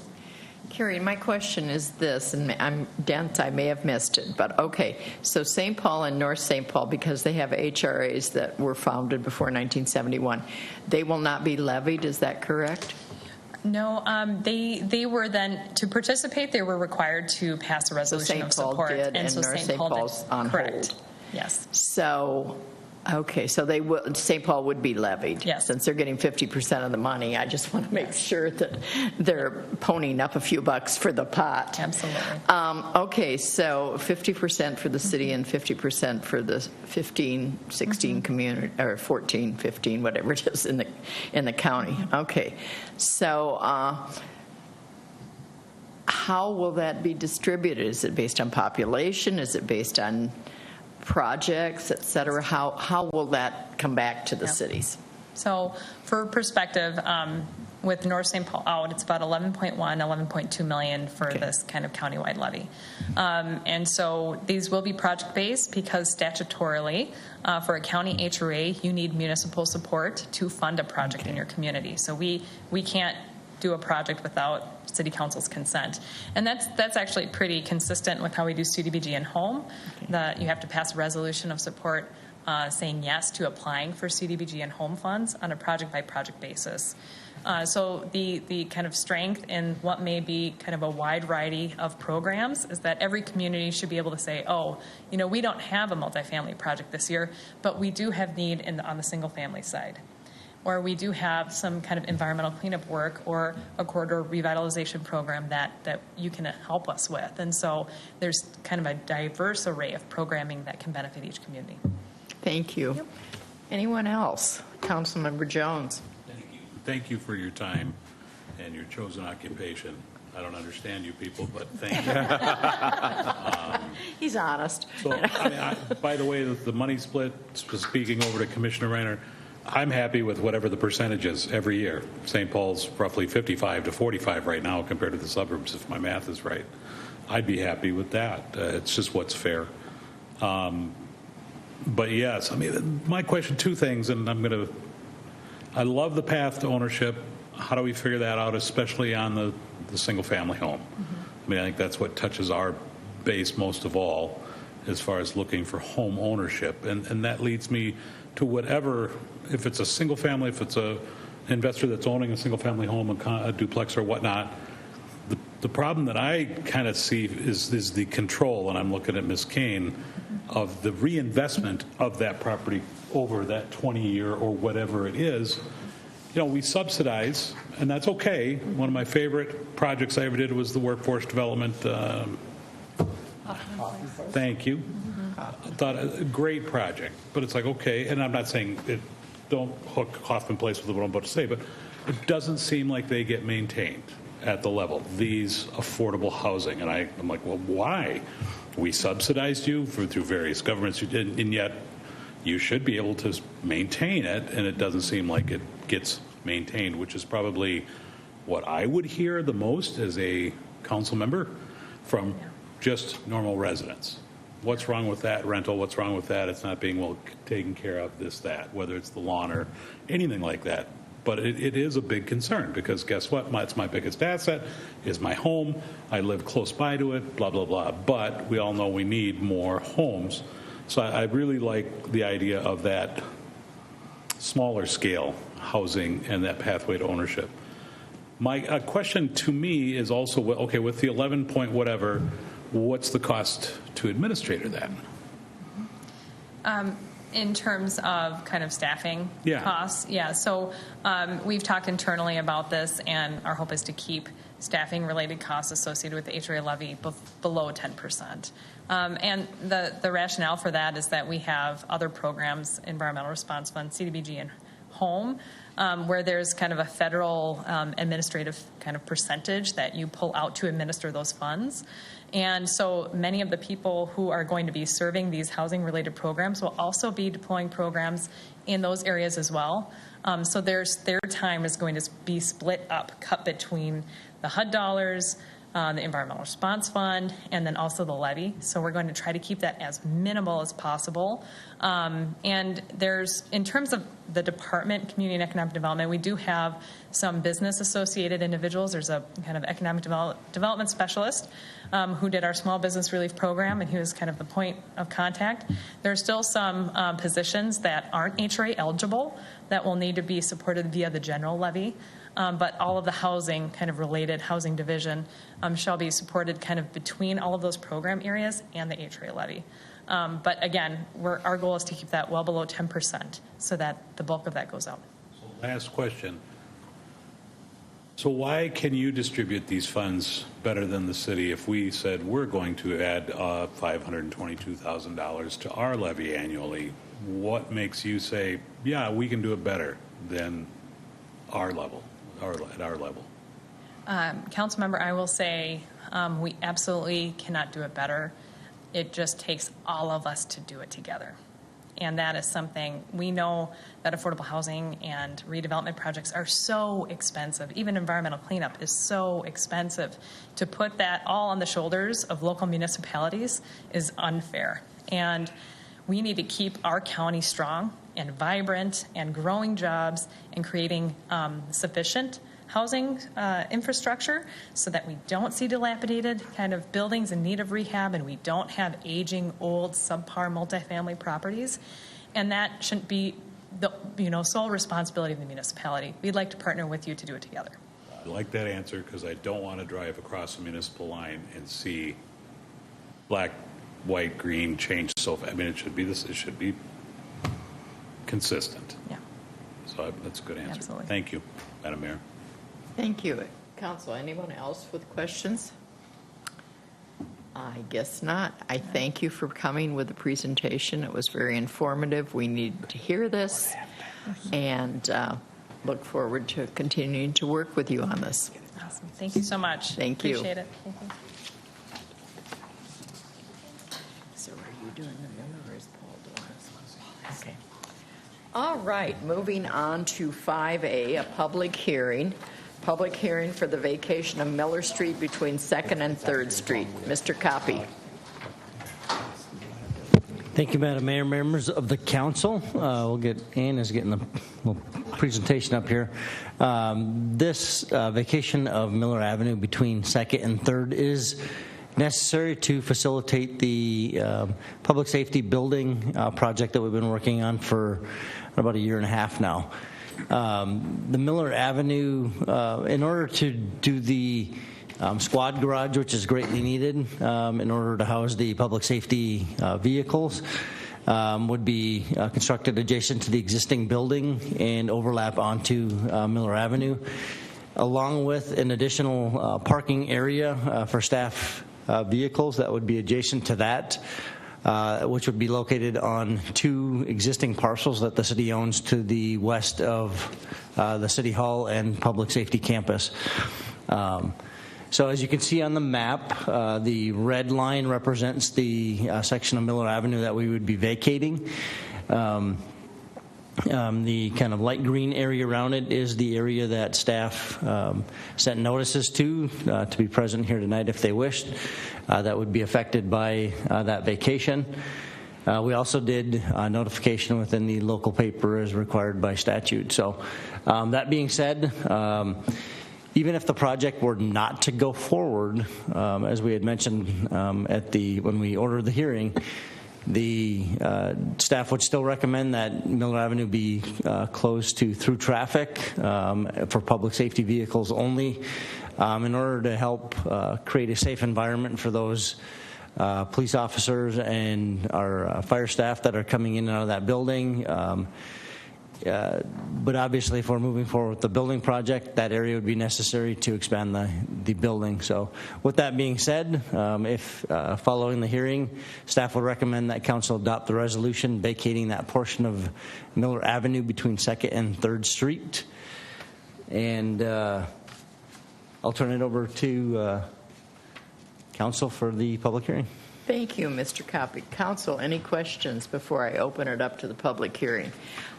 Carrie, my question is this, and I'm dense, I may have missed it, but okay. So St. Paul and North St. Paul, because they have HRAs that were founded before 1971, they will not be levied, is that correct? No, they were then, to participate, they were required to pass a resolution of support. So St. Paul did, and North St. Paul's on hold. Yes. So, okay, so they will, St. Paul would be levied. Yes. Since they're getting 50% of the money, I just want to make sure that they're ponying up a few bucks for the pot. Absolutely. Okay, so 50% for the city and 50% for the 15, 16 community, or 14, 15, whatever it is in the county. Okay, so how will that be distributed? Is it based on population? Is it based on projects, et cetera? How will that come back to the cities? So for perspective, with North St. Paul out, it's about 11.2 million for this kind of countywide levy. And so these will be project-based because statutorily, for a county HRA, you need municipal support to fund a project in your community. So we can't do a project without City Council's consent. And that's actually pretty consistent with how we do CDBG and home, that you have to pass a resolution of support saying yes to applying for CDBG and home funds on a project-by-project basis. So the kind of strength in what may be kind of a wide variety of programs is that every community should be able to say, oh, you know, we don't have a multifamily project this year, but we do have need on the single-family side. Or we do have some kind of environmental cleanup work or a corridor revitalization program that you can help us with. And so there's kind of a diverse array of programming that can benefit each community. Thank you. Yep. Anyone else? Councilmember Jones. Thank you for your time and your chosen occupation. I don't understand you people, but thank you. He's honest. So, I mean, by the way, the money split, speaking over to Commissioner Reiner, I'm happy with whatever the percentage is every year. St. Paul's roughly 55 to 45 right now compared to the suburbs, if my math is right. I'd be happy with that. It's just what's fair. But yes, I mean, my question, two things, and I love the path to ownership. How do we figure that out, especially on the single family home? Mm-hmm. I mean, I think that's what touches our base most of all as far as looking for home ownership. And that leads me to whatever, if it's a single family, if it's an investor that's owning a single family home, a duplex or whatnot, the problem that I kind of see is the control, and I'm looking at Ms. Kane, of the reinvestment of that property over that 20-year or whatever it is. You know, we subsidize, and that's okay. One of my favorite projects I ever did was the workforce development. Thank you. I thought a great project, but it's like, okay, and I'm not saying don't hook Hoffman Place with what I'm about to say, but it doesn't seem like they get maintained at the level, these affordable housing. And I'm like, well, why? We subsidized you through various governments, and yet you should be able to maintain it, and it doesn't seem like it gets maintained, which is probably what I would hear the most as a council member from just normal residents. What's wrong with that rental? What's wrong with that? It's not being well taken care of, this, that, whether it's the lawn or anything like that. But it is a big concern because guess what? It's my biggest asset is my home. I live close by to it, blah, blah, blah. But we all know we need more homes. So I really like the idea of that smaller scale housing and that pathway to ownership. My question to me is also, okay, with the 11 point whatever, what's the cost to administrator that? In terms of kind of staffing Yeah. costs, so we've talked internally about this, and our hope is to keep staffing-related costs associated with the HRA levy below 10%. And the rationale for that is that we have other programs, Environmental Response Fund, CDBG, and Home, where there's kind of a federal administrative kind of percentage that you pull out to administer those funds. And so many of the people who are going to be serving these housing-related programs will also be deploying programs in those areas as well. So their time is going to be split up, cut between the HUD dollars, the Environmental Response Fund, and then also the levy. So we're going to try to keep that as minimal as possible. And there's, in terms of the Department, Community and Economic Development, we do have some business-associated individuals. There's a kind of economic development specialist who did our small business relief program, and he was kind of the point of contact. There are still some positions that aren't HRA eligible that will need to be supported via the general levy. But all of the housing, kind of related housing division, shall be supported kind of between all of those program areas and the HRA levy. But again, our goal is to keep that well below 10% so that the bulk of that goes out. So last question. So why can you distribute these funds better than the city if we said we're going to add $522,000 to our levy annually? What makes you say, yeah, we can do it better than our level? At our level. Council member, I will say we absolutely cannot do it better. It just takes all of us to do it together. And that is something we know that affordable housing and redevelopment projects are so expensive. Even environmental cleanup is so expensive. To put that all on the shoulders of local municipalities is unfair. And we need to keep our county strong and vibrant and growing jobs and creating sufficient housing infrastructure so that we don't see dilapidated kind of buildings in need of rehab and we don't have aging, old, subpar multifamily properties. And that shouldn't be the sole responsibility of the municipality. We'd like to partner with you to do it together. I like that answer because I don't want to drive across a municipal line and see black, white, green change so fast. I mean, it should be this. It should be consistent. Yeah. So that's a good answer. Absolutely. Thank you, Madam Mayor. Thank you. Council, anyone else with questions? I guess not. I thank you for coming with the presentation. It was very informative. We need to hear this and look forward to continuing to work with you on this. Awesome. Thank you so much. Thank you. Appreciate it. Thank you. So are you doing the minute or is Paul doing this? Okay. All right, moving on to 5A, a public hearing. Public hearing for the vacation of Miller Street between 2nd and 3rd Street. Mr. Copy. Thank you, Madam Mayor, members of the council. We'll get Ann is getting the little presentation up here. This vacation of Miller Avenue between 2nd and 3rd is necessary to facilitate the public safety building project that we've been working on for about a year and a half now. The Miller Avenue, in order to do the squad garage, which is greatly needed in order to house the public safety vehicles, would be constructed adjacent to the existing building and overlap onto Miller Avenue, along with an additional parking area for staff vehicles that would be adjacent to that. Which would be located on 2 existing parcels that the city owns to the west of the City Hall and Public Safety Campus. So as you can see on the map, the red line represents the section of Miller Avenue that we would be vacating. The kind of light green area around it is the area that staff sent notices to be present here tonight if they wished. That would be affected by that vacation. We also did notification within the local paper as required by statute. So that being said, even if the project were not to go forward, as we had mentioned when we ordered the hearing, the staff would still recommend that Miller Avenue be closed to through traffic for public safety vehicles only in order to help create a safe environment for those police officers and our fire staff that are coming in and out of that building. But obviously, if we're moving forward with the building project, that area would be necessary to expand the building. So with that being said, if following the hearing, staff would recommend that council adopt the resolution vacating that portion of Miller Avenue between 2nd and 3rd Street. And I'll turn it over to council for the public hearing. Thank you, Mr. Kopic. Council, any questions before I open it up to the public hearing?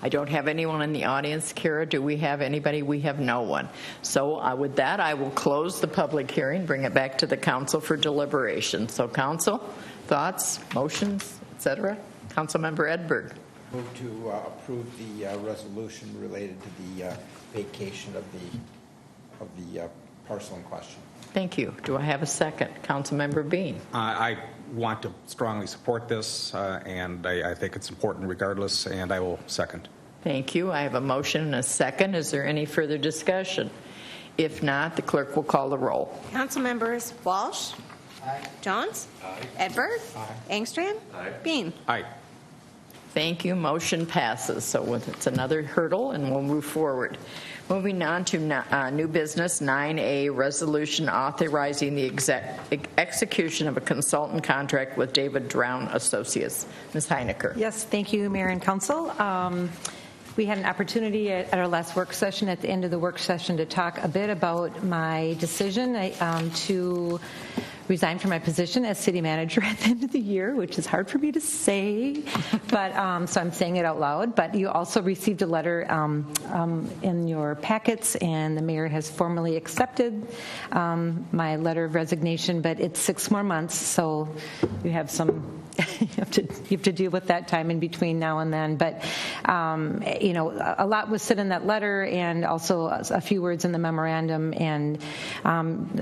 I don't have anyone in the audience. Kara, do we have anybody? We have no one. So with that, I will close the public hearing, bring it back to the council for deliberation. So council, thoughts, motions, etc.? Councilmember Edberg. Move to approve the resolution related to the vacation of the parcel in question. Thank you. Do I have a second? Councilmember Bean. I want to strongly support this, and I think it's important regardless, and I will second. Thank you. I have a motion and a second. Is there any further discussion? If not, the clerk will call the roll. Councilmembers Walsh. Aye. Jones. Aye. Edberg. Aye. Engstrand. Aye. Bean. Aye. Thank you. Motion passes. So it's another hurdle, and we'll move forward. Moving on to new business, 9A, resolution authorizing the execution of a consultant contract with David Drown Associates. Ms. Heinecker. Yes, thank you, Mayor and Council. We had an opportunity at our last work session, at the end of the work session, to talk a bit about my decision to resign from my position as city manager at the end of the year, which is hard for me to say, but so I'm saying it out loud. But you also received a letter in your packets, and the mayor has formally accepted my letter of resignation, but it's 6 more months, so you have some you have to deal with that time in between now and then. But a lot was said in that letter, and also a few words in the memorandum, and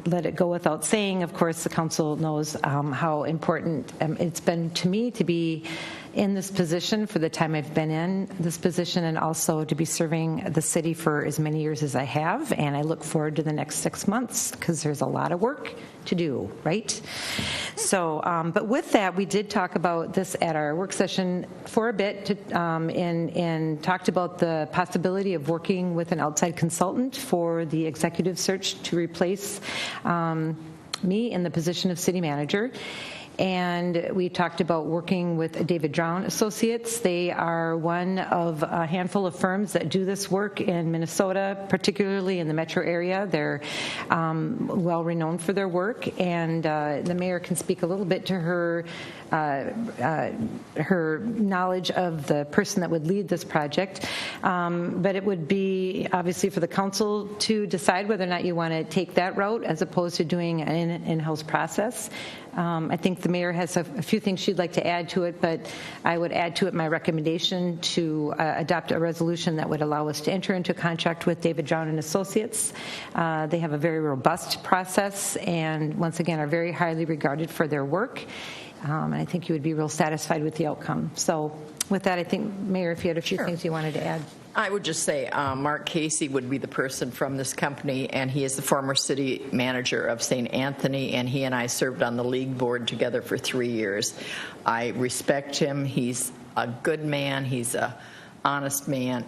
let it go without saying, of course, the council knows how important it's been to me to be in this position for the time I've been in this position, and also to be serving the city for as many years as I have. And I look forward to the next 6 months, because there's a lot of work to do, right? So, but with that, we did talk about this at our work session for a bit, and talked about the possibility of working with an outside consultant for the executive search to replace me in the position of city manager. And we talked about working with David Drown Associates. They are one of a handful of firms that do this work in Minnesota, particularly in the metro area. They're well renowned for their work, and the mayor can speak a little bit to her knowledge of the person that would lead this project. But it would be obviously for the council to decide whether or not you want to take that route as opposed to doing an in-house process. I think the mayor has a few things she'd like to add to it, but I would add to it my recommendation to adopt a resolution that would allow us to enter into a contract with David Drown and Associates. They have a very robust process, and once again are very highly regarded for their work. And I think you would be real satisfied with the outcome. So with that, I think, Mayor, if you had a few things you wanted to add. I would just say Mark Casey would be the person from this company, and he is the former city manager of St. Anthony, and he and I served on the league board together for 3 years. I respect him. He's a good man. He's a honest man.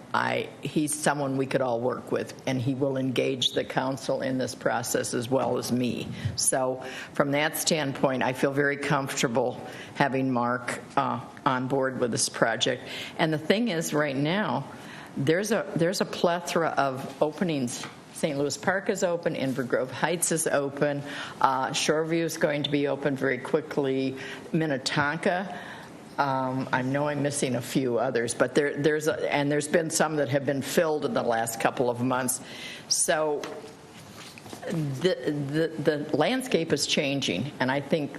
He's someone we could all work with, and he will engage the council in this process as well as me. So from that standpoint, I feel very comfortable having Mark on board with this project. And the thing is, right now, there's a plethora of openings. St. Louis Park is open, Inver Grove Heights is open, Shoreview is going to be open very quickly, Minnetonka I know I'm missing a few others, but there's been some that have been filled in the last couple of months. So the landscape is changing, and I think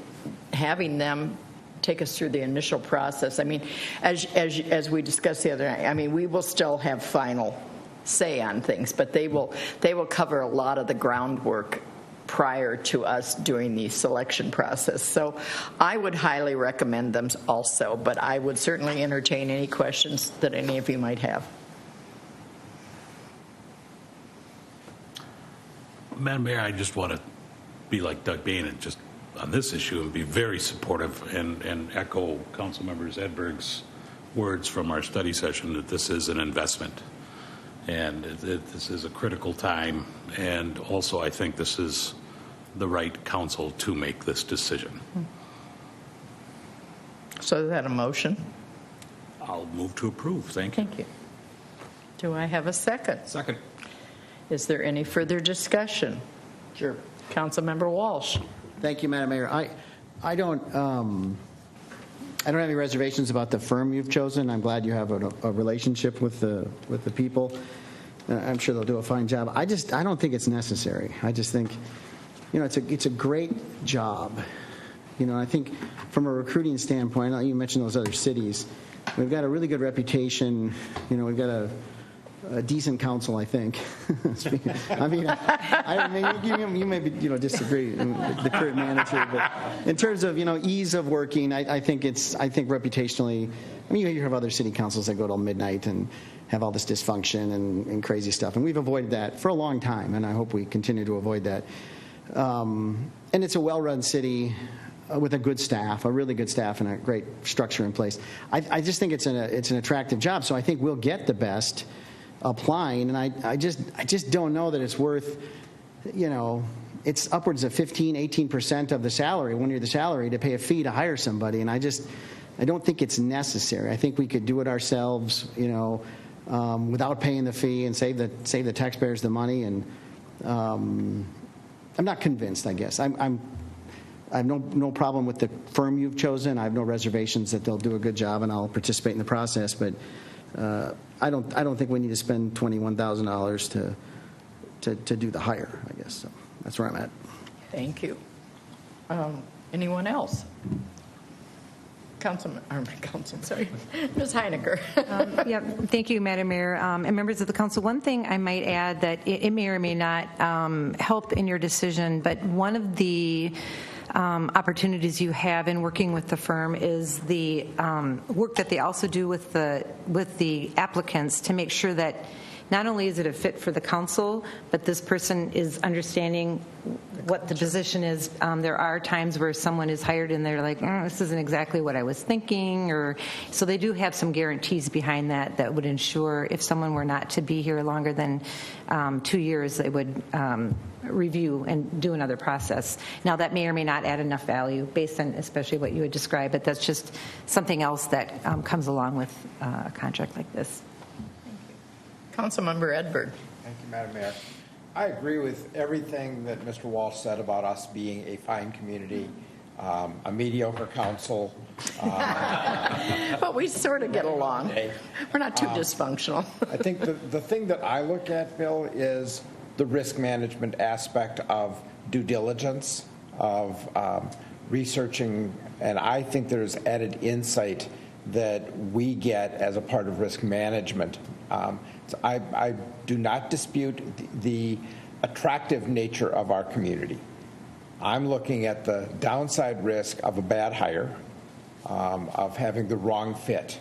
having them take us through the initial process. I mean, as we discussed the other night, I mean, we will still have final say on things, but they will cover a lot of the groundwork prior to us doing the selection process. So I would highly recommend them also, but I would certainly entertain any questions that any of you might have. Madam Mayor, I just want to be like Doug Bain and just on this issue and be very supportive and echo Councilmember Edberg's words from our study session that this is an investment and this is a critical time, and also I think this is the right council to make this decision. So is that a motion? I'll move to approve. Thank you. Thank you. Do I have a second? Second. Is there any further discussion? Sure. Councilmember Walsh. Thank you, Madam Mayor. I don't have any reservations about the firm you've chosen. I'm glad you have a relationship with the people. I'm sure they'll do a fine job. I don't think it's necessary. I just think, it's a great job. I think from a recruiting standpoint, you mentioned those other cities. We've got a really good reputation. We've got a decent council, I think. I mean, you may disagree with the current manager, but in terms of ease of working, I think reputationally. I mean, you hear of other city councils that go till midnight and have all this dysfunction and crazy stuff, and we've avoided that for a long time, and I hope we continue to avoid that. And it's a well-run city with a good staff, a really good staff, and a great structure in place. I just think it's an attractive job, so I think we'll get the best applying, and I just don't know that it's worth, it's upwards of 15-18% of the salary, 1 year the salary, to pay a fee to hire somebody, and I don't think it's necessary. I think we could do it ourselves, without paying the fee and save the taxpayers the money, and I'm not convinced, I guess. I have no problem with the firm you've chosen. I have no reservations that they'll do a good job, and I'll participate in the process, but I don't think we need to spend $21,000 to do the hire, I guess. So that's where I'm at. Thank you. Anyone else? Ms. Heinecker. Thank you, Madam Mayor. And members of the council, one thing I might add that it may or may not help in your decision, but one of the opportunities you have in working with the firm is the work that they also do with the applicants to make sure that not only is it a fit for the council, but this person is understanding what the position is. There are times where someone is hired and they're like, this isn't exactly what I was thinking, so they do have some guarantees behind that would ensure if someone were not to be here longer than 2 years, they would review and do another process. Now, that may or may not add enough value based on especially what you would describe, but that's just something else that comes along with a contract like this. Councilmember Edberg. Thank you, Madam Mayor. I agree with everything that Mr. Walsh said about us being a fine community, a mediocre council. But we sort of get along. We're not too dysfunctional. I think the thing that I look at, Bill, is the risk management aspect of due diligence, of researching, and I think there's added insight that we get as a part of risk management. So I do not dispute the attractive nature of our community. I'm looking at the downside risk of a bad hire, of having the wrong fit,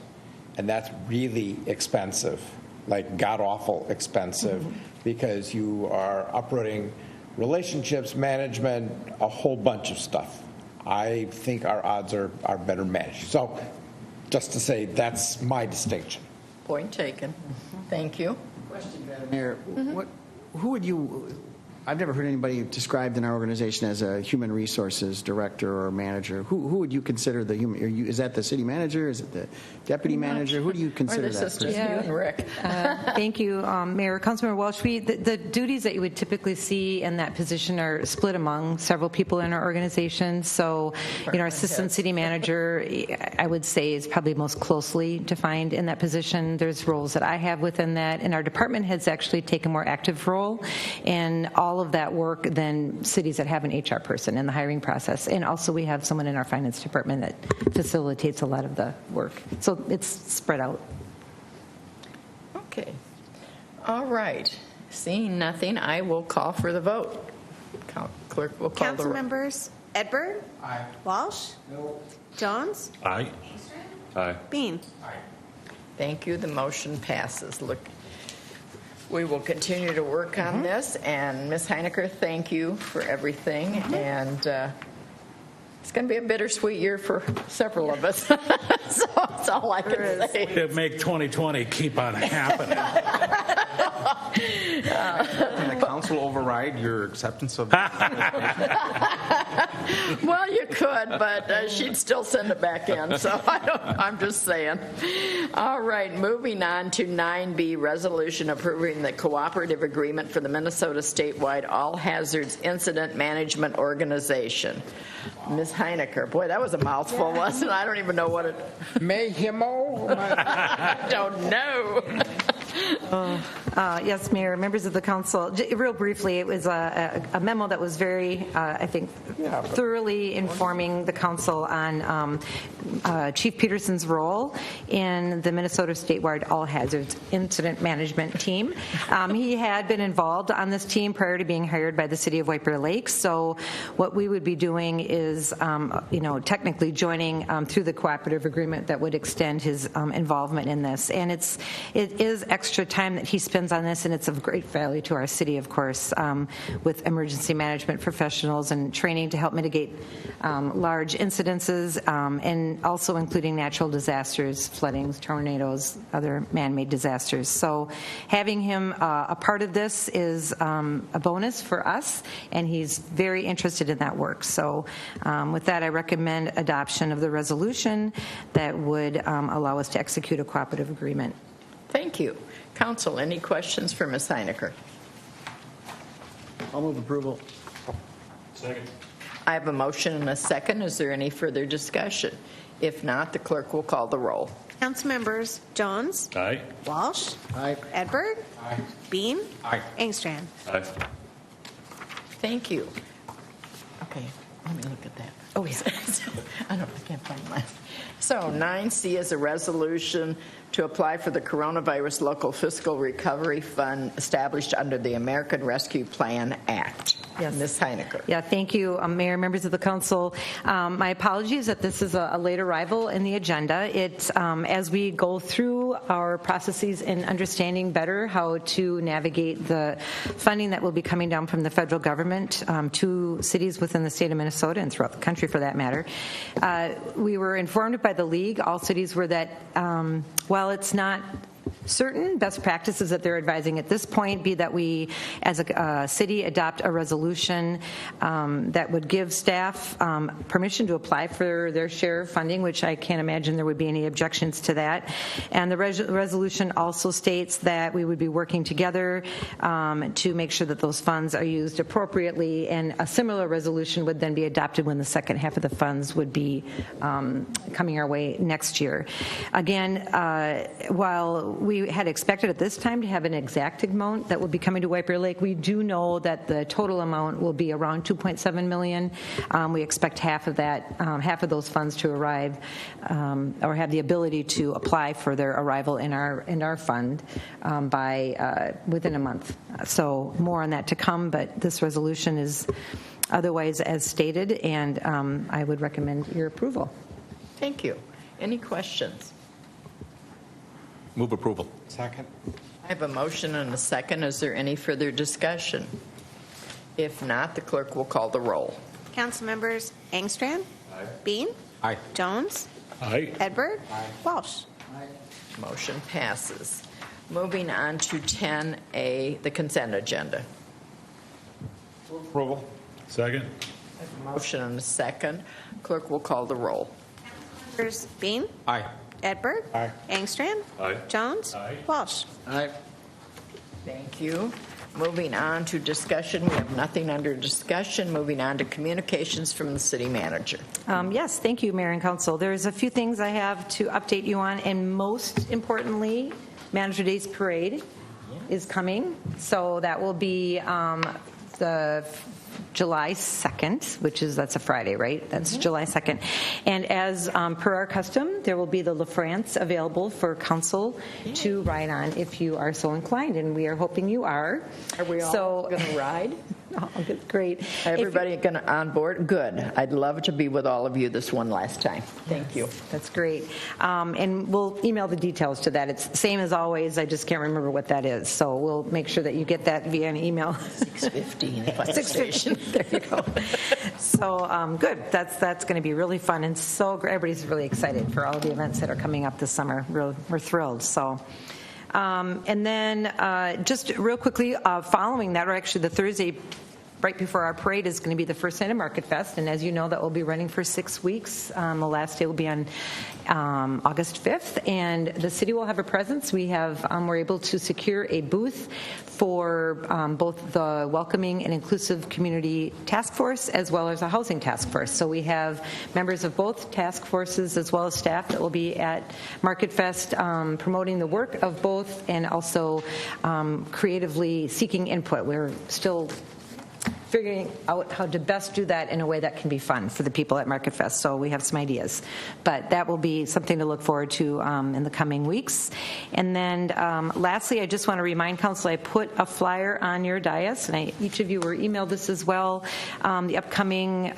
and that's really expensive, like god-awful expensive, because you are uprooting relationships, management, a whole bunch of stuff. I think our odds are better managed. So just to say, that's my distinction. Point taken. Thank you. Question, Madam Mayor. Who would you I've never heard anybody described in our organization as a human resources director or manager. Who would you consider the human? Is that the city manager? Is it the deputy manager? Who do you consider that person? You and Rick. Thank you, Mayor. Councilmember Walsh, the duties that you would typically see in that position are split among several people in our organization. So, our assistant city manager, I would say, is probably most closely defined in that position. There's roles that I have within that, and our department heads actually take a more active role in all of that work than cities that have an HR person in the hiring process. And also we have someone in our finance department that facilitates a lot of the work. So it's spread out. Okay. All right. Seeing nothing, I will call for the vote. Clerk will call the Council roll. members Edberg? Aye. Walsh? No. Jones? Aye. Aye. Bean? Thank you. The motion passes. Look, we will continue to work on this. And Ms. Heinecker, thank you for everything. And it's going to be a bittersweet year for several of us. So that's all I can say. It make 2020 keep on happening. Can the council override your acceptance of? Well, you could, but she'd still send it back in. So I'm just saying. All right, moving on to 9B, resolution approving the cooperative agreement for the Minnesota statewide All Hazards Incident Management Organization. Ms. Heinecker, boy, that was a mouthful, wasn't it? I don't even know what it. Mayhemo? I don't know. Yes, Mayor, members of the council. Real briefly, it was a memo that was very, I think, thoroughly informing the council on Chief Peterson's role in the Minnesota statewide All Hazards Incident Management Team. He had been involved on this team prior to being hired by the city of White Bear Lake. So what we would be doing is, technically joining through the cooperative agreement that would extend his involvement in this. And it is extra time that he spends on this, and it's of great value to our city, of course, with emergency management professionals and training to help mitigate large incidences, and also including natural disasters, floodings, tornadoes, other man-made disasters. So having him a part of this is a bonus for us, and he's very interested in that work. So with that, I recommend adoption of the resolution that would allow us to execute a cooperative agreement. Thank you. Council, any questions for Ms. Heinecker? I'll move approval. Second. I have a motion and a second. Is there any further discussion? If not, the clerk will call the roll. Council members Jones? Aye. Walsh? Aye. Edberg? Aye. Bean? Aye. Engstrand? Aye. Thank you. Okay, let me look at that. Oh, yeah. I can't find mine. So 9C is a resolution to apply for the Coronavirus Local Fiscal Recovery Fund established under the American Rescue Plan Act. Yes. Ms. Heinecker. Yeah, thank you, Mayor, members of the council. My apologies that this is a late arrival in the agenda. It's as we go through our processes and understanding better how to navigate the funding that will be coming down from the federal government to cities within the state of Minnesota and throughout the country for that matter. We were informed by the league, all cities were that while it's not certain best practices that they're advising at this point be that we as a city adopt a resolution that would give staff permission to apply for their share of funding, which I can't imagine there would be any objections to that. And the resolution also states that we would be working together to make sure that those funds are used appropriately, and a similar resolution would then be adopted when the second half of the funds would be coming our way next year. Again, while we had expected at this time to have an exact amount that will be coming to White Bear Lake, we do know that the total amount will be around $2.7 million. We expect half of that, half of those funds to arrive or have the ability to apply for their arrival in our fund by within a month. So more on that to come, but this resolution is otherwise as stated, and I would recommend your approval. Thank you. Any questions? Move approval. Second. I have a motion and a second. Is there any further discussion? If not, the clerk will call the roll. Council members Engstrand? Aye. Bean? Aye. Jones? Aye. Edberg? Walsh? Motion passes. Moving on to 10A, the consent agenda. Approval. Second. Motion and a second. Clerk will call the roll. Members Bean, Aye. Edberg, Aye. Engstrand, Aye. Jones, Aye. Walsh. Aye. Thank you. Moving on to discussion. We have nothing under discussion. Moving on to communications from the city manager. Yes, thank you, Mayor and Council. There's a few things I have to update you on, and most importantly, Manager Day's Parade is coming. So that will be the July 2nd, that's a Friday, right? That's July 2nd. And as per our custom, there will be the La France available for council to ride on if you are so inclined, and we are hoping you are. Are we all going to ride? Oh, great. Everybody going to on board? Good. I'd love to be with all of you this one last time. Thank you. That's great. And we'll email the details to that. It's the same as always. I just can't remember what that is. So we'll make sure that you get that via an email. 6:50 in the fire station. There you go. So good. That's going to be really fun and so great. Everybody's really excited for all the events that are coming up this summer. We're thrilled. So. And then just real quickly, following that, or actually the Thursday right before our parade is going to be the first night of Market Fest, and as you know, that will be running for 6 weeks. The last day will be on August 5th, and the city will have a presence. We're able to secure a booth for both the Welcoming and Inclusive Community Task Force as well as a Housing Task Force. So we have members of both task forces as well as staff that will be at Market Fest promoting the work of both and also creatively seeking input. We're still figuring out how to best do that in a way that can be fun for the people at Market Fest. So we have some ideas. But that will be something to look forward to in the coming weeks. And then lastly, I just want to remind Council, I put a flyer on your dais, and each of you were emailed this as well, the upcoming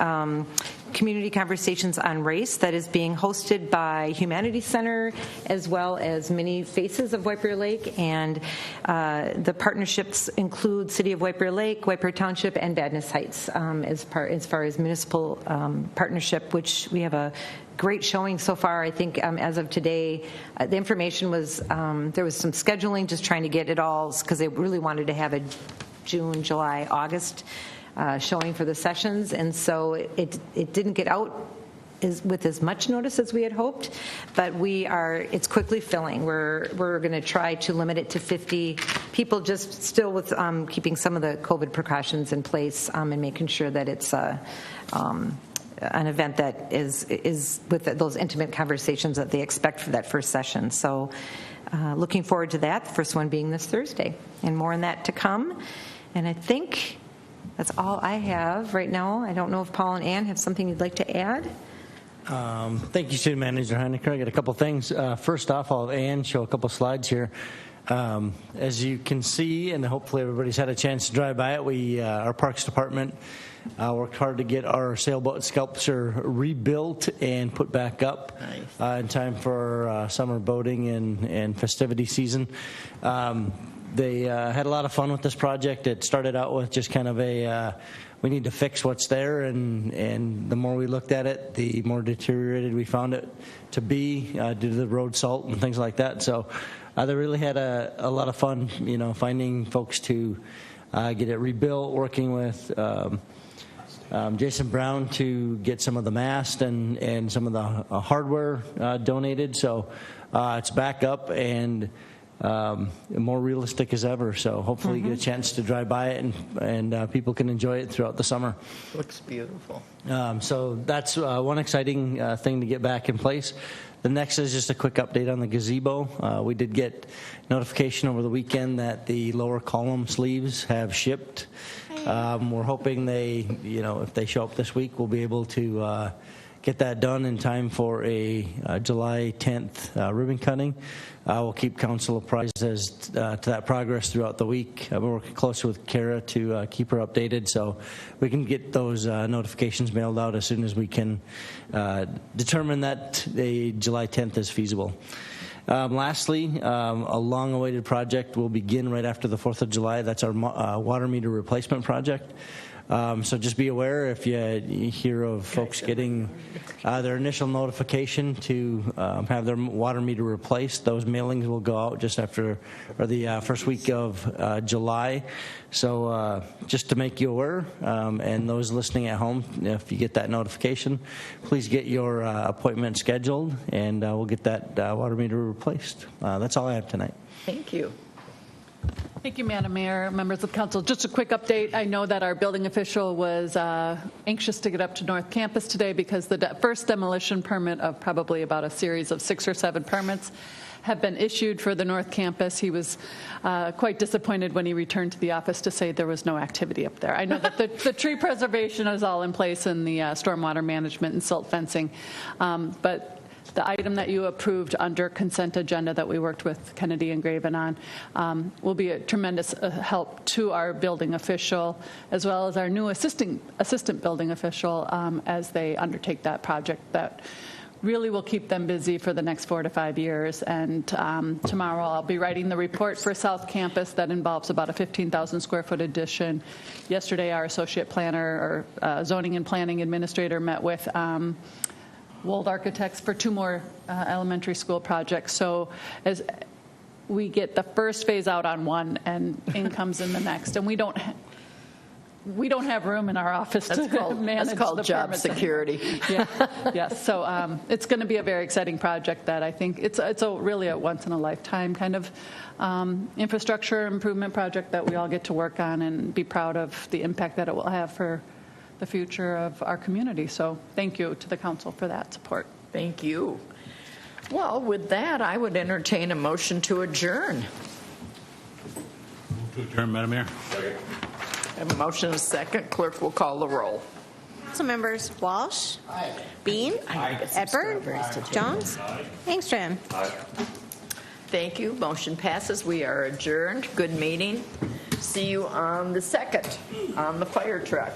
Community Conversations on Race that is being hosted by Humanity Center as well as many faces of White Bear Lake, and the partnerships include City of White Bear Lake, White Bear Township, and Badness Heights as far as municipal partnership, which we have a great showing so far. I think as of today, the information was, there was some scheduling, just trying to get it all, because they really wanted to have a June, July, August showing for the sessions, and so it didn't get out with as much notice as we had hoped, but it's quickly filling. We're going to try to limit it to 50 people, just still with keeping some of the COVID precautions in place and making sure that it's an event that is with those intimate conversations that they expect for that first session. So looking forward to that, the first one being this Thursday, and more on that to come. And I think that's all I have right now. I don't know if Paul and Ann have something you'd like to add. Thank you, City Manager Heinecker. I got a couple things. First off, I'll have Ann show a couple slides here. As you can see, and hopefully everybody's had a chance to drive by it, our Parks Department worked hard to get our sailboat sculpture rebuilt and put back up in time for summer boating and festivity season. They had a lot of fun with this project. It started out with just kind of we need to fix what's there, and the more we looked at it, the more deteriorated we found it to be due to the road salt and things like that. So they really had a lot of fun, finding folks to get it rebuilt, working with Jason Brown to get some of the mast and some of the hardware donated. So it's back up and more realistic as ever. So hopefully you get a chance to drive by it and people can enjoy it throughout the summer. Looks beautiful. So that's one exciting thing to get back in place. The next is just a quick update on the gazebo. We did get notification over the weekend that the lower column sleeves have shipped. We're hoping if they show up this week, we'll be able to get that done in time for a July 10th ribbon cutting. We'll keep council apprised as to that progress throughout the week. We're working closely with Kara to keep her updated so we can get those notifications mailed out as soon as we can determine that the July 10th is feasible. Lastly, a long-awaited project will begin right after the 4th of July. That's our water meter replacement project. So just be aware if you hear of folks getting their initial notification to have their water meter replaced. Those mailings will go out just after or the first week of July. So just to make you aware, and those listening at home, if you get that notification, please get your appointment scheduled, and we'll get that water meter replaced. That's all I have tonight. Thank you. Thank you, Madam Mayor, members of council. Just a quick update. I know that our building official was anxious to get up to North Campus today because the first demolition permit of probably about a series of 6 or 7 permits have been issued for the North Campus. He was quite disappointed when he returned to the office to say there was no activity up there. I know that the tree preservation is all in place and the stormwater management and silt fencing, but the item that you approved under consent agenda that we worked with Kennedy and Graven on will be a tremendous help to our building official as well as our new assistant building official as they undertake that project that really will keep them busy for the next 4 to 5 years. And tomorrow I'll be writing the report for South Campus that involves about a 15,000 square foot addition. Yesterday our associate planner or zoning and planning administrator met with Wold Architects for 2 more elementary school projects. So as we get the first phase out on one and in comes in the next, and we don't have room in our office to manage. That's called the job permits security. Yes. So it's going to be a very exciting project that I think it's really a once in a lifetime kind of infrastructure improvement project that we all get to work on and be proud of the impact that it will have for the future of our community. So thank you to the council for that support. Thank you. Well, with that, I would entertain a motion to adjourn. Move to adjourn, Madam Mayor. I have a motion and a second. Clerk will call the roll. Council members Walsh. Aye. Bean. Aye. Edberg. Jones. Engstrom. Aye. Thank you. Motion passes. We are adjourned. Good meeting. See you on the 2nd on the fire truck.